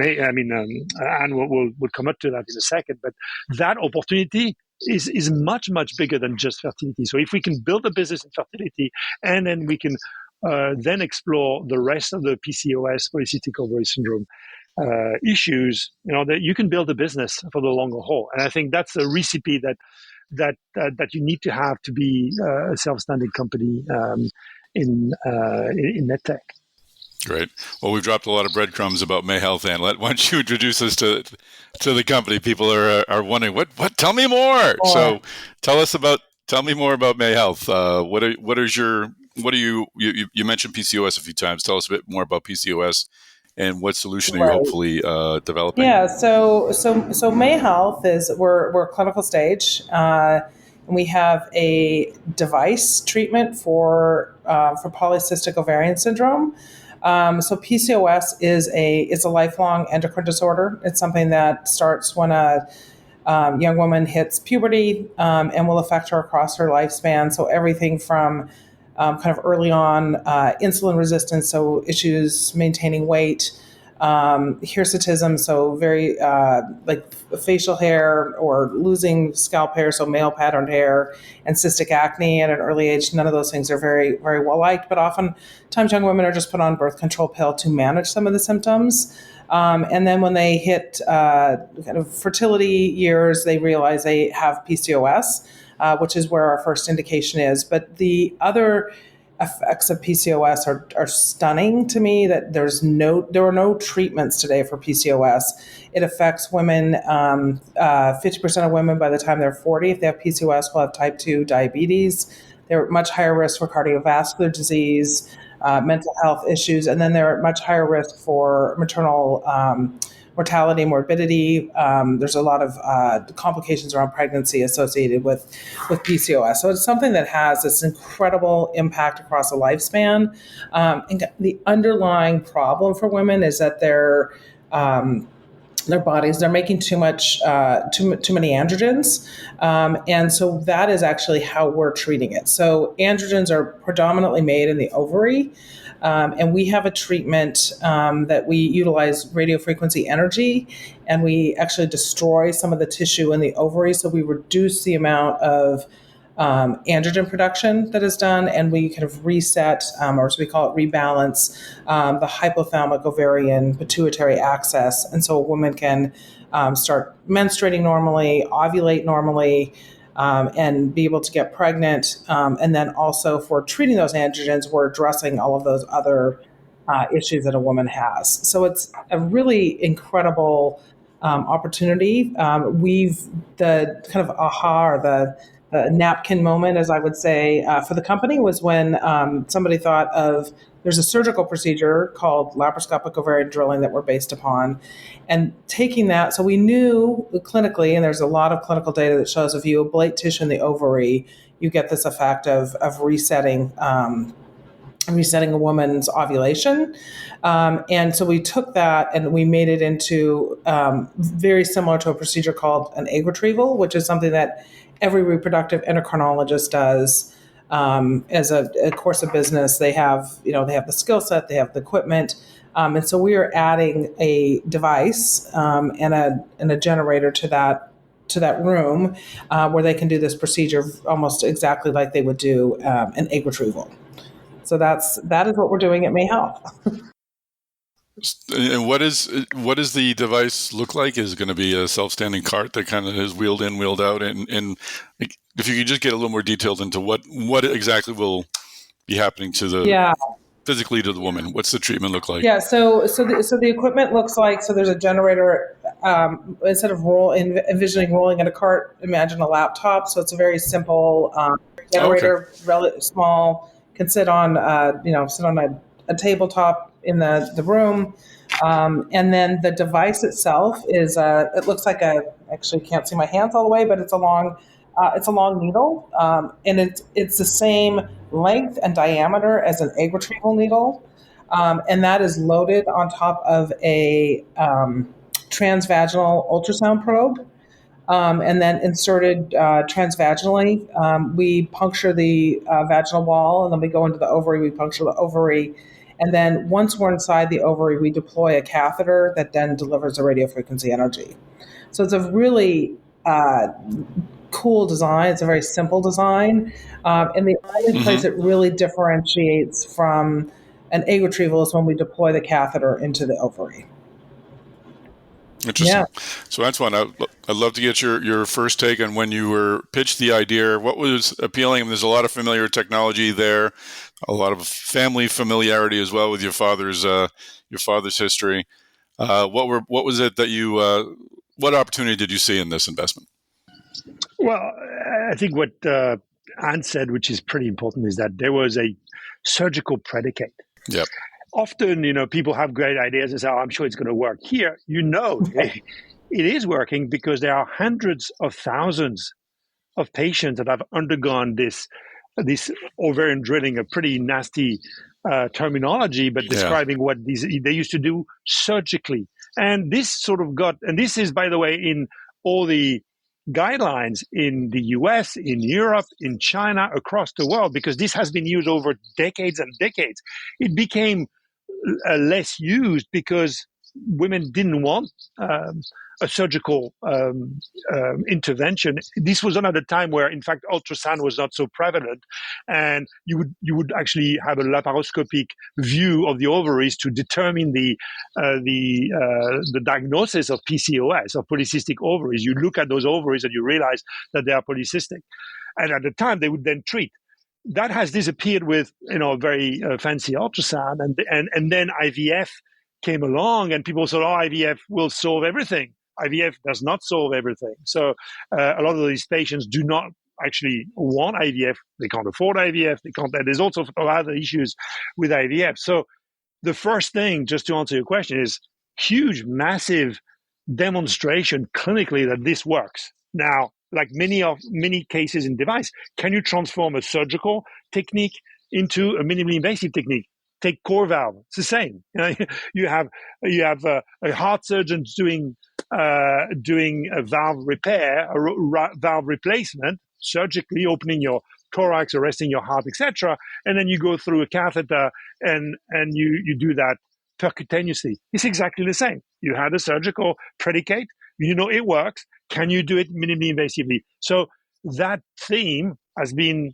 will come up to that in a second, but that opportunity is much, much bigger than just fertility. So if we can build a business in fertility, and then we can then explore the rest of the PCOS, polycystic ovary syndrome issues, that you can build a business for the longer haul. And I think that's a recipe that you need to have to be a self-standing company in medtech. Great. Well, we've dropped a lot of breadcrumbs about MaHealth, and why don't you introduce us to the company? People are wondering, what? Tell me more. So, tell me more about MaHealth. You mentioned PCOS a few times. Tell us a bit more about PCOS and what solution are you hopefully developing? Yeah. So MaHealth is we're clinical stage. We have a device treatment for polycystic ovarian syndrome. So PCOS is a lifelong endocrine disorder. It's something that starts when a young woman hits puberty and will affect her across her lifespan. So everything from kind of early on insulin resistance, so issues maintaining weight, hirsutism, so very like facial hair or losing scalp hair, so male patterned hair, and cystic acne at an early age. None of those things are very, very well liked, but oftentimes young women are just put on birth control pill to manage some of the symptoms. And then when they hit kind of fertility years, they realize they have PCOS, which is where our first indication is. But the other effects of PCOS are stunning to me, that there are no treatments today for PCOS. It affects women, 50% of women by the time they're 40, if they have PCOS, will have type 2 diabetes. They're at much higher risk for cardiovascular disease, mental health issues, and then they're at much higher risk for maternal mortality, morbidity. There's a lot of complications around pregnancy associated with PCOS. So it's something that has this incredible impact across a lifespan. And the underlying problem for women is that their bodies, they're making too many androgens. And so that is actually how we're treating it. So androgens are predominantly made in the ovary. And we have a treatment that we utilize radiofrequency energy, and we actually destroy some of the tissue in the ovary. So we reduce the amount of androgen production that is done, and we kind of reset, or as we call it, rebalance the hypothalamic ovarian pituitary axis. And so a woman can start menstruating normally, ovulate normally, and be able to get pregnant. And then also for treating those androgens, we're addressing all of those other issues that a woman has. So it's a really incredible opportunity. The kind of aha, or the napkin moment, as I would say, for the company was when somebody thought of, there's a surgical procedure called laparoscopic ovarian drilling that we're based upon, and taking that. So we knew clinically, and there's a lot of clinical data that shows if you ablate tissue in the ovary, you get this effect of resetting a woman's ovulation. And so we took that and we made it into very similar to a procedure called an egg retrieval, which is something that every reproductive endocrinologist does as a course of business. They have the skill set, they have the equipment. And so we are adding a device and a generator to that room where they can do this procedure almost exactly like they would do an egg retrieval. So that is what we're doing at MaHealth. And what does the device look like? Is it going to be a self-standing cart that kind of is wheeled in, wheeled out? And if you could just get a little more detailed into what exactly will be happening to physically to the woman. What's the treatment look like? Yeah, so the equipment looks like, so there's a generator instead of envisioning rolling in a cart, imagine a laptop. So it's a very simple generator, relatively small, can sit on a tabletop in the room. And then the device itself is it looks like actually can't see my hands all the way, but it's a long needle, and it's the same length and diameter as an egg retrieval needle, and that is loaded on top of a transvaginal ultrasound probe, and then inserted transvaginally. We puncture the vaginal wall, and then we go into the ovary. We puncture the ovary. And then once we're inside the ovary, we deploy a catheter that then delivers the radiofrequency energy. So it's a really cool design. It's a very simple design. And the only place it really differentiates from an egg retrieval is when we deploy the catheter into the ovary. Interesting. Yeah. So Antoine, I'd love to get your first take on when you were pitched the idea. What was appealing? There's a lot of familiar technology there, a lot of family familiarity as well with your father's history. What was it that you? What opportunity did you see in this investment? Well, I think what Anne said, which is pretty important, is that there was a surgical predicate. Yep. Often, people have great ideas and say, I'm sure it's going to work. Here, it is working because there are hundreds of thousands of patients that have undergone this ovarian drilling, a pretty nasty terminology, but describing what they used to do surgically. And this this is, by the way, in all the guidelines in the US, in Europe, in China, across the world, because this has been used over decades and decades. It became less used because women didn't want a surgical intervention. This was another time where, in fact, ultrasound was not so prevalent, and you would actually have a laparoscopic view of the ovaries to determine the diagnosis of PCOS, of polycystic ovaries. You look at those ovaries and you realize that they are polycystic, and at the time they would then treat. That has disappeared with very fancy ultrasound, and then IVF came along, and people said, IVF will solve everything. IVF does not solve everything. So a lot of these patients do not actually want IVF. They can't afford IVF. There's also a lot of other issues with IVF. So the first thing, just to answer your question, is huge, massive demonstration clinically that this works. Now, like many cases in device, can you transform a surgical technique into a minimally invasive technique? Take core valve; it's the same. You have a heart surgeon doing a valve repair, a valve replacement, surgically opening your thorax, arresting your heart, etc. And then you go through a catheter and you do that percutaneously. It's exactly the same. You had a surgical predicate. It works. Can you do it minimally invasively? So that theme has been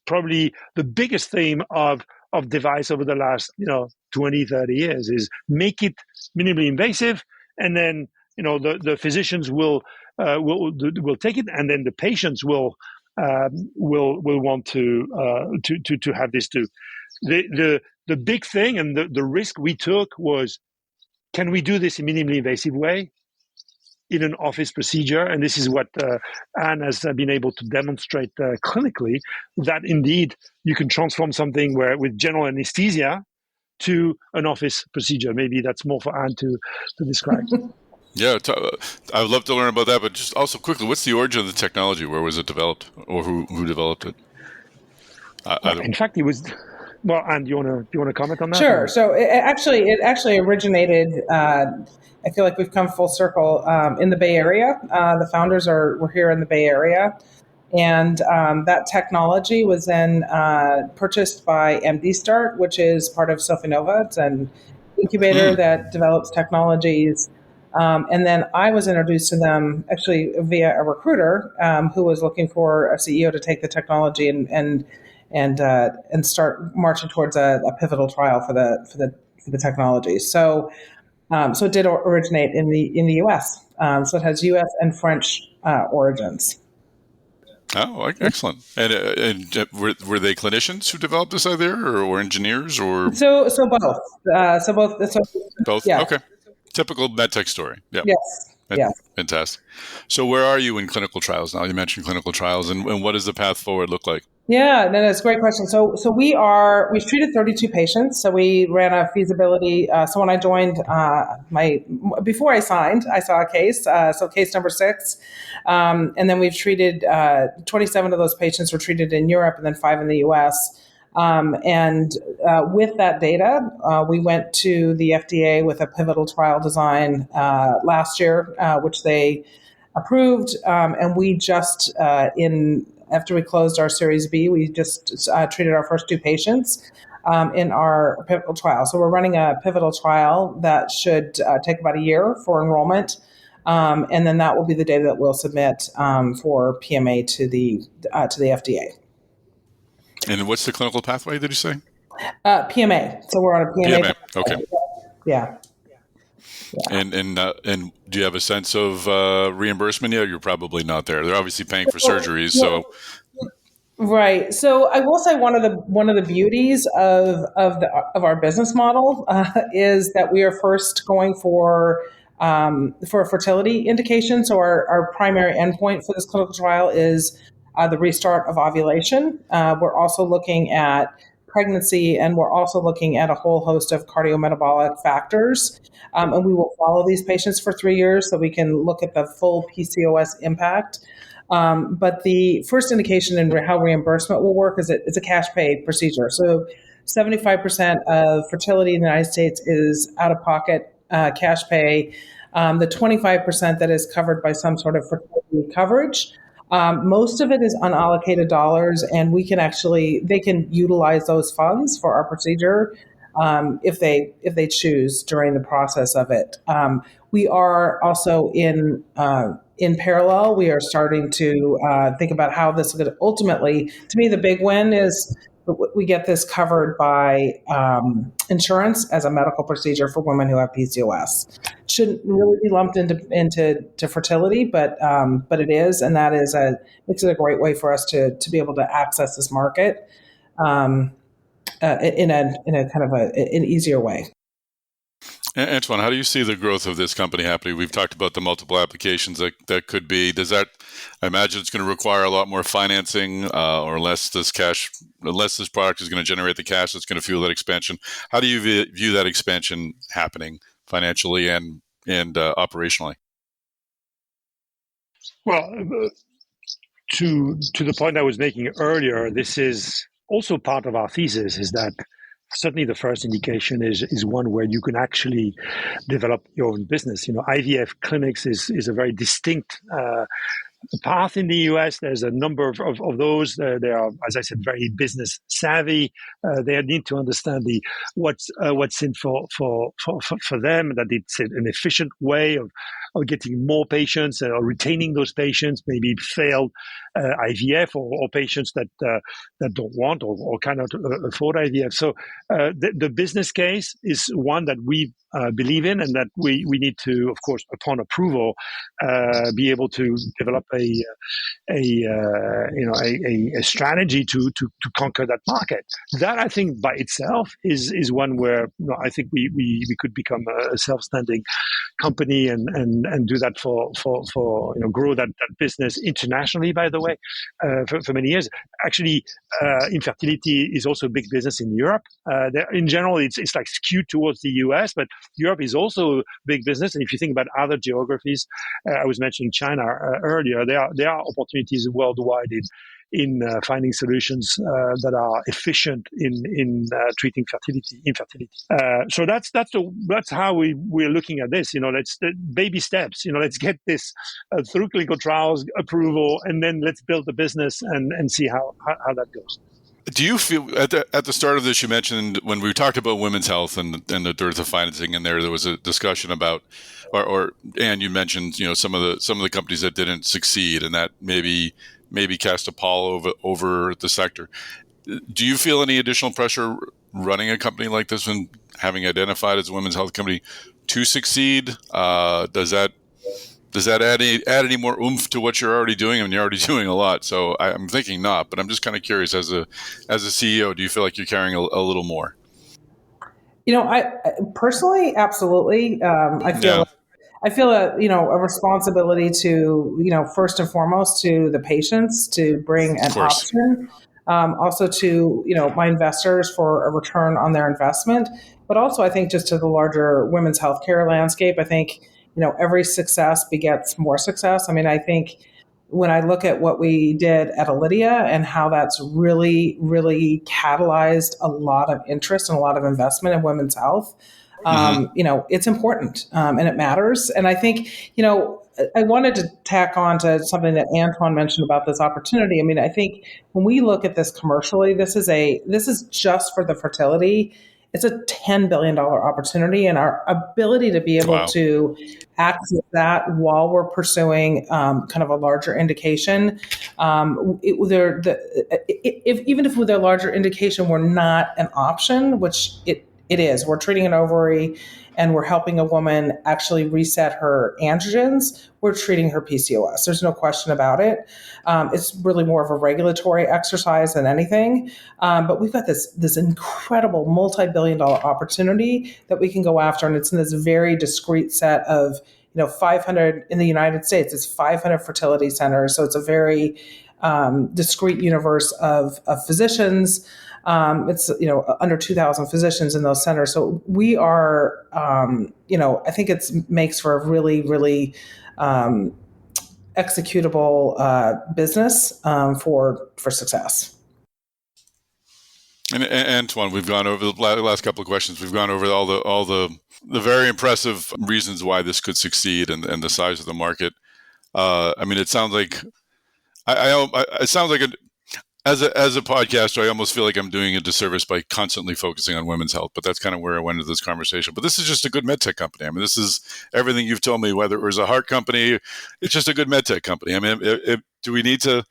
probably the biggest theme of device over the last 20, 30 years, is make it minimally invasive, and then the physicians will take it, and then the patients will want to have this too. The big thing and the risk we took was, can we do this in a minimally invasive way in an office procedure? And this is what Anne has been able to demonstrate clinically, that indeed you can transform something with general anesthesia to an office procedure. Maybe that's more for Anne to describe. Yeah, I would love to learn about that, but just also quickly, what's the origin of the technology? Where was it developed, or who developed it? In fact, it was. Well, Anne, do you want to comment on that? Sure. So it actually originated. I feel like we've come full circle in the Bay Area. The founders were here in the Bay Area, and that technology was then purchased by MD Start, which is part of Sofinnova. It's an incubator that develops technologies. And then I was introduced to them actually via a recruiter who was looking for a CEO to take the technology and start marching towards a pivotal trial for the technology. So it did originate in the U.S. So it has U.S. and French origins. Oh, excellent! And were they clinicians who developed this idea, or engineers, or so both? Both. Both. Yeah. Okay. Typical medtech story. Yeah. Yes. Yes. Fantastic. So where are you in clinical trials now? You mentioned clinical trials, and what does the path forward look like? Yeah, no, that's a great question. So we've treated 32 patients. So we ran a feasibility. So when I joined, before I signed, I saw a case. So case number 6, and then we've treated 27 of those patients were treated in Europe, and then 5 in the U.S. With that data, we went to the FDA with a pivotal trial design last year, which they approved, and we just after we closed our Series B, we just treated our first 2 patients in our pivotal trial. So we're running a pivotal trial that should take about a year for enrollment, and then that will be the data that we'll submit for PMA to the FDA. And what's the clinical pathway, did you say? PMA. So we're on a PMA. Okay. Yeah. And do you have a sense of reimbursement yet? You're probably not there. They're obviously paying for surgeries, so. Right. So I will say one of the beauties of our business model is that we are first going for a fertility indication. So our primary endpoint for this clinical trial is the restart of ovulation. We're also looking at pregnancy, and we're also looking at a whole host of cardiometabolic factors. And we will follow these patients for 3 years so we can look at the full PCOS impact. But the first indication in how reimbursement will work is it's a cash pay procedure. So 75% of fertility in the United States is out-of-pocket cash pay. The 25% that is covered by some sort of fertility coverage, most of it is unallocated dollars, and they can utilize those funds for our procedure if they choose during the process of it. We are also in parallel. We are starting to think about how this would ultimately. To me, the big win is we get this covered by insurance as a medical procedure for women who have PCOS. Shouldn't really be lumped into fertility, but it is, and that makes it a great way for us to be able to access this market in a kind of an easier way. Antoine, how do you see the growth of this company happening? We've talked about the multiple applications that could be. I imagine it's going to require a lot more financing, or unless this product is going to generate the cash that's going to fuel that expansion. How do you view that expansion happening financially and operationally? Well, to the point I was making earlier, this is also part of our thesis, is that certainly the first indication is one where you can actually develop your own business. IVF clinics is a very distinct path in the US. There's a number of those. They are, as I said, very business savvy. They need to understand what's in for them, that it's an efficient way of getting more patients or retaining those patients, maybe failed IVF or patients that don't want or cannot afford IVF. So the business case is one that we believe in, and that we need to, of course, upon approval, be able to develop a strategy to conquer that market. That, I think, by itself is one where I think we could become a self-standing company and do that for grow that business internationally. By the way, for many years, actually, infertility is also a big business in Europe. In general, it's like skewed towards the US, but Europe is also a big business. And if you think about other geographies, I was mentioning China earlier. There are opportunities worldwide in finding solutions that are efficient in treating infertility. So that's how we're looking at this. Let's baby steps. Let's get this through clinical trials, approval, and then let's build the business and see how that goes. Do you feel at the start of this, you mentioned when we talked about women's health and the dearth of financing, and there was a discussion about, and you mentioned some of the companies that didn't succeed, and that maybe cast a pall over the sector. Do you feel any additional pressure running a company like this when having identified as a women's health company to succeed? Does that add any more oomph to what you're already doing? I mean, you're already doing a lot, so I'm thinking not. But I'm just kind of curious, as a CEO, do you feel like you're carrying a little more? I personally, absolutely. I feel I feel a responsibility to, first and foremost to the patients to bring an option, also to, my investors for a return on their investment, but also I think just to the larger women's healthcare landscape. I think, every success begets more success. I mean, I think when I look at what we did at Allurion and how that's really, really catalyzed a lot of interest and a lot of investment in women's health, it's important and it matters. And I think, I wanted to tack on to something that Antoine mentioned about this opportunity. I mean, I think when we look at this commercially, this is just for the fertility. It's a $10 billion opportunity, and our ability to be able to access that while we're pursuing kind of a larger indication, even if with a larger indication we're not an option, which it is. We're treating an ovary and we're helping a woman actually reset her androgens. We're treating her PCOS. There's no question about it. It's really more of a regulatory exercise than anything. But we've got this incredible multi-billion-dollar opportunity that we can go after. And it's in this very discrete set of, 500 in the United States. It's 500 fertility centers. So it's a very discrete universe of physicians. It's, under 2,000 physicians in those centers. So we are, I think it makes for a really, really executable business for success. And Antoine, we've gone over the last couple of questions. We've gone over all the very impressive reasons why this could succeed and the size of the market. I mean, it sounds like it sounds like as a podcaster, I almost feel like I'm doing a disservice by constantly focusing on women's health, but that's kind of where I went into this conversation. But this is just a good medtech company. I mean, this is everything you've told me, whether it was a heart company, it's just a good medtech company. I mean, do we need to,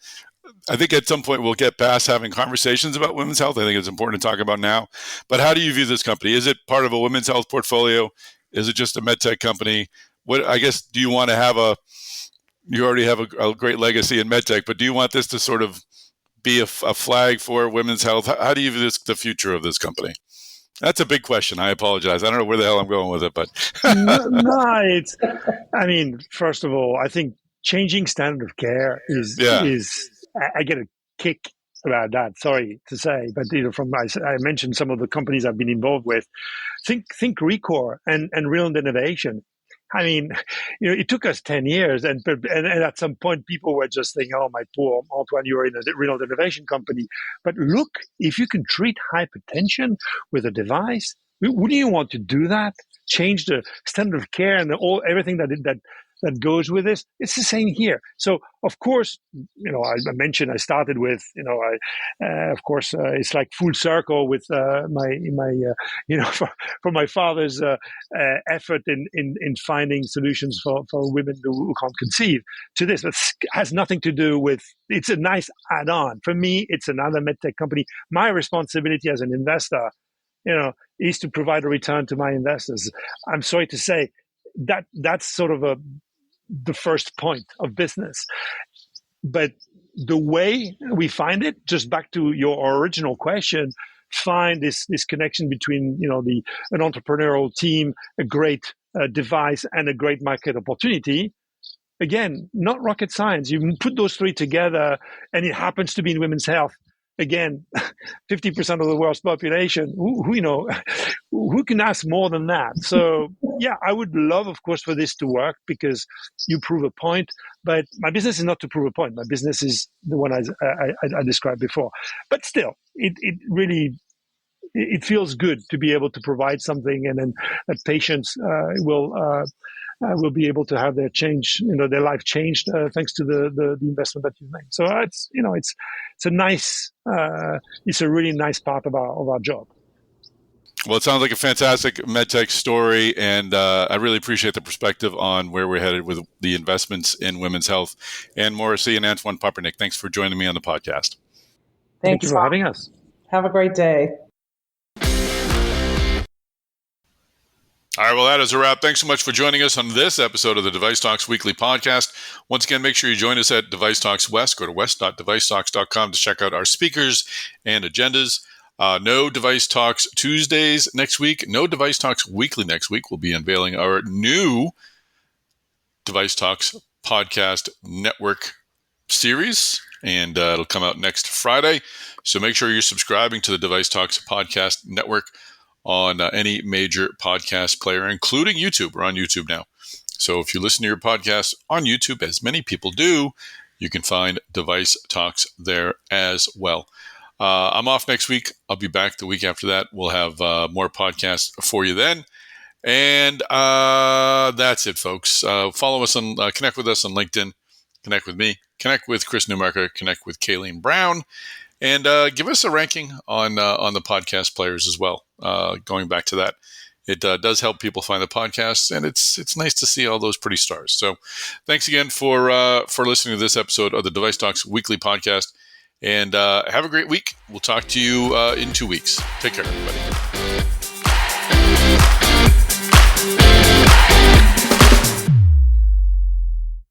I think at some point we'll get past having conversations about women's health. I think it's important to talk about now. But how do you view this company? Is it part of a women's health portfolio? Is it just a medtech company? What, I guess, do you want to you already have a great legacy in medtech, but do you want this to sort of be a flag for women's health? How do you view the future of this company? That's a big question. I apologize. I don't know where the hell I'm going with it, but first of all, I think changing standard of care is I get a kick about that. Sorry to say, but I mentioned some of the companies I've been involved with. Think Recor and Real Innovation. I mean, it took us 10 years, and at some point, people were just thinking, "Oh, my poor Antoine, you're in a renal denervation company." But look, if you can treat hypertension with a device, wouldn't you want to do that? Change the standard of care and everything that goes with this. It's the same here. So, of course, I mentioned I started with, it's like full circle with for my father's effort in finding solutions for women who can't conceive to this. But it has nothing to do with, it's a nice add-on. For me, it's another medtech company. My responsibility as an investor, is to provide a return to my investors. I'm sorry to say that's sort of the first point of business. But the way we find it, just back to your original question, find this connection between an entrepreneurial team, a great device, and a great market opportunity. Again, not rocket science. You put those three together, and it happens to be in women's health. Again, 50% of the world's population. Who can ask more than that? So, yeah, I would love, of course, for this to work because you prove a point. But my business is not to prove a point. My business is the one I described before. But still, it really feels good to be able to provide something, and then that patients will be able to have their life changed thanks to the investment that you've made. So it's a really nice part of our job. Well, it sounds like a fantastic medtech story, and I really appreciate the perspective on where we're headed with the investments in women's health. And Morrissey and Antoine Papiernik, thanks for joining me on the podcast. Thank you for having us. Have a great day. All right, well, that is a wrap. Thanks so much for joining us on this episode of the DeviceTalks Weekly Podcast. Once again, make sure you join us at DeviceTalks West. Go to west.devicetalks.com to check out our speakers and agendas. No Device Talks Tuesdays next week. No Device Talks Weekly next week. We'll be unveiling our new Device Talks Podcast Network series, and it'll come out next Friday. So make sure you're subscribing to the Device Talks Podcast Network on any major podcast player, including YouTube. We're on YouTube now. So if you listen to your podcast on YouTube, as many people do, you can find Device Talks there as well. I'm off next week. I'll be back the week after that. We'll have more podcasts for you then. And that's it, folks. Follow us and connect with us on LinkedIn. Connect with me. Connect with Chris Newmarker. Connect with Kayleen Brown. And give us a ranking on the podcast players as well. Going back to that, it does help people find the podcasts, and it's nice to see all those pretty stars. So, thanks again for listening to this episode of the Device Talks Weekly Podcast, and have a great week. We'll talk to you in 2 weeks. Take care, everybody.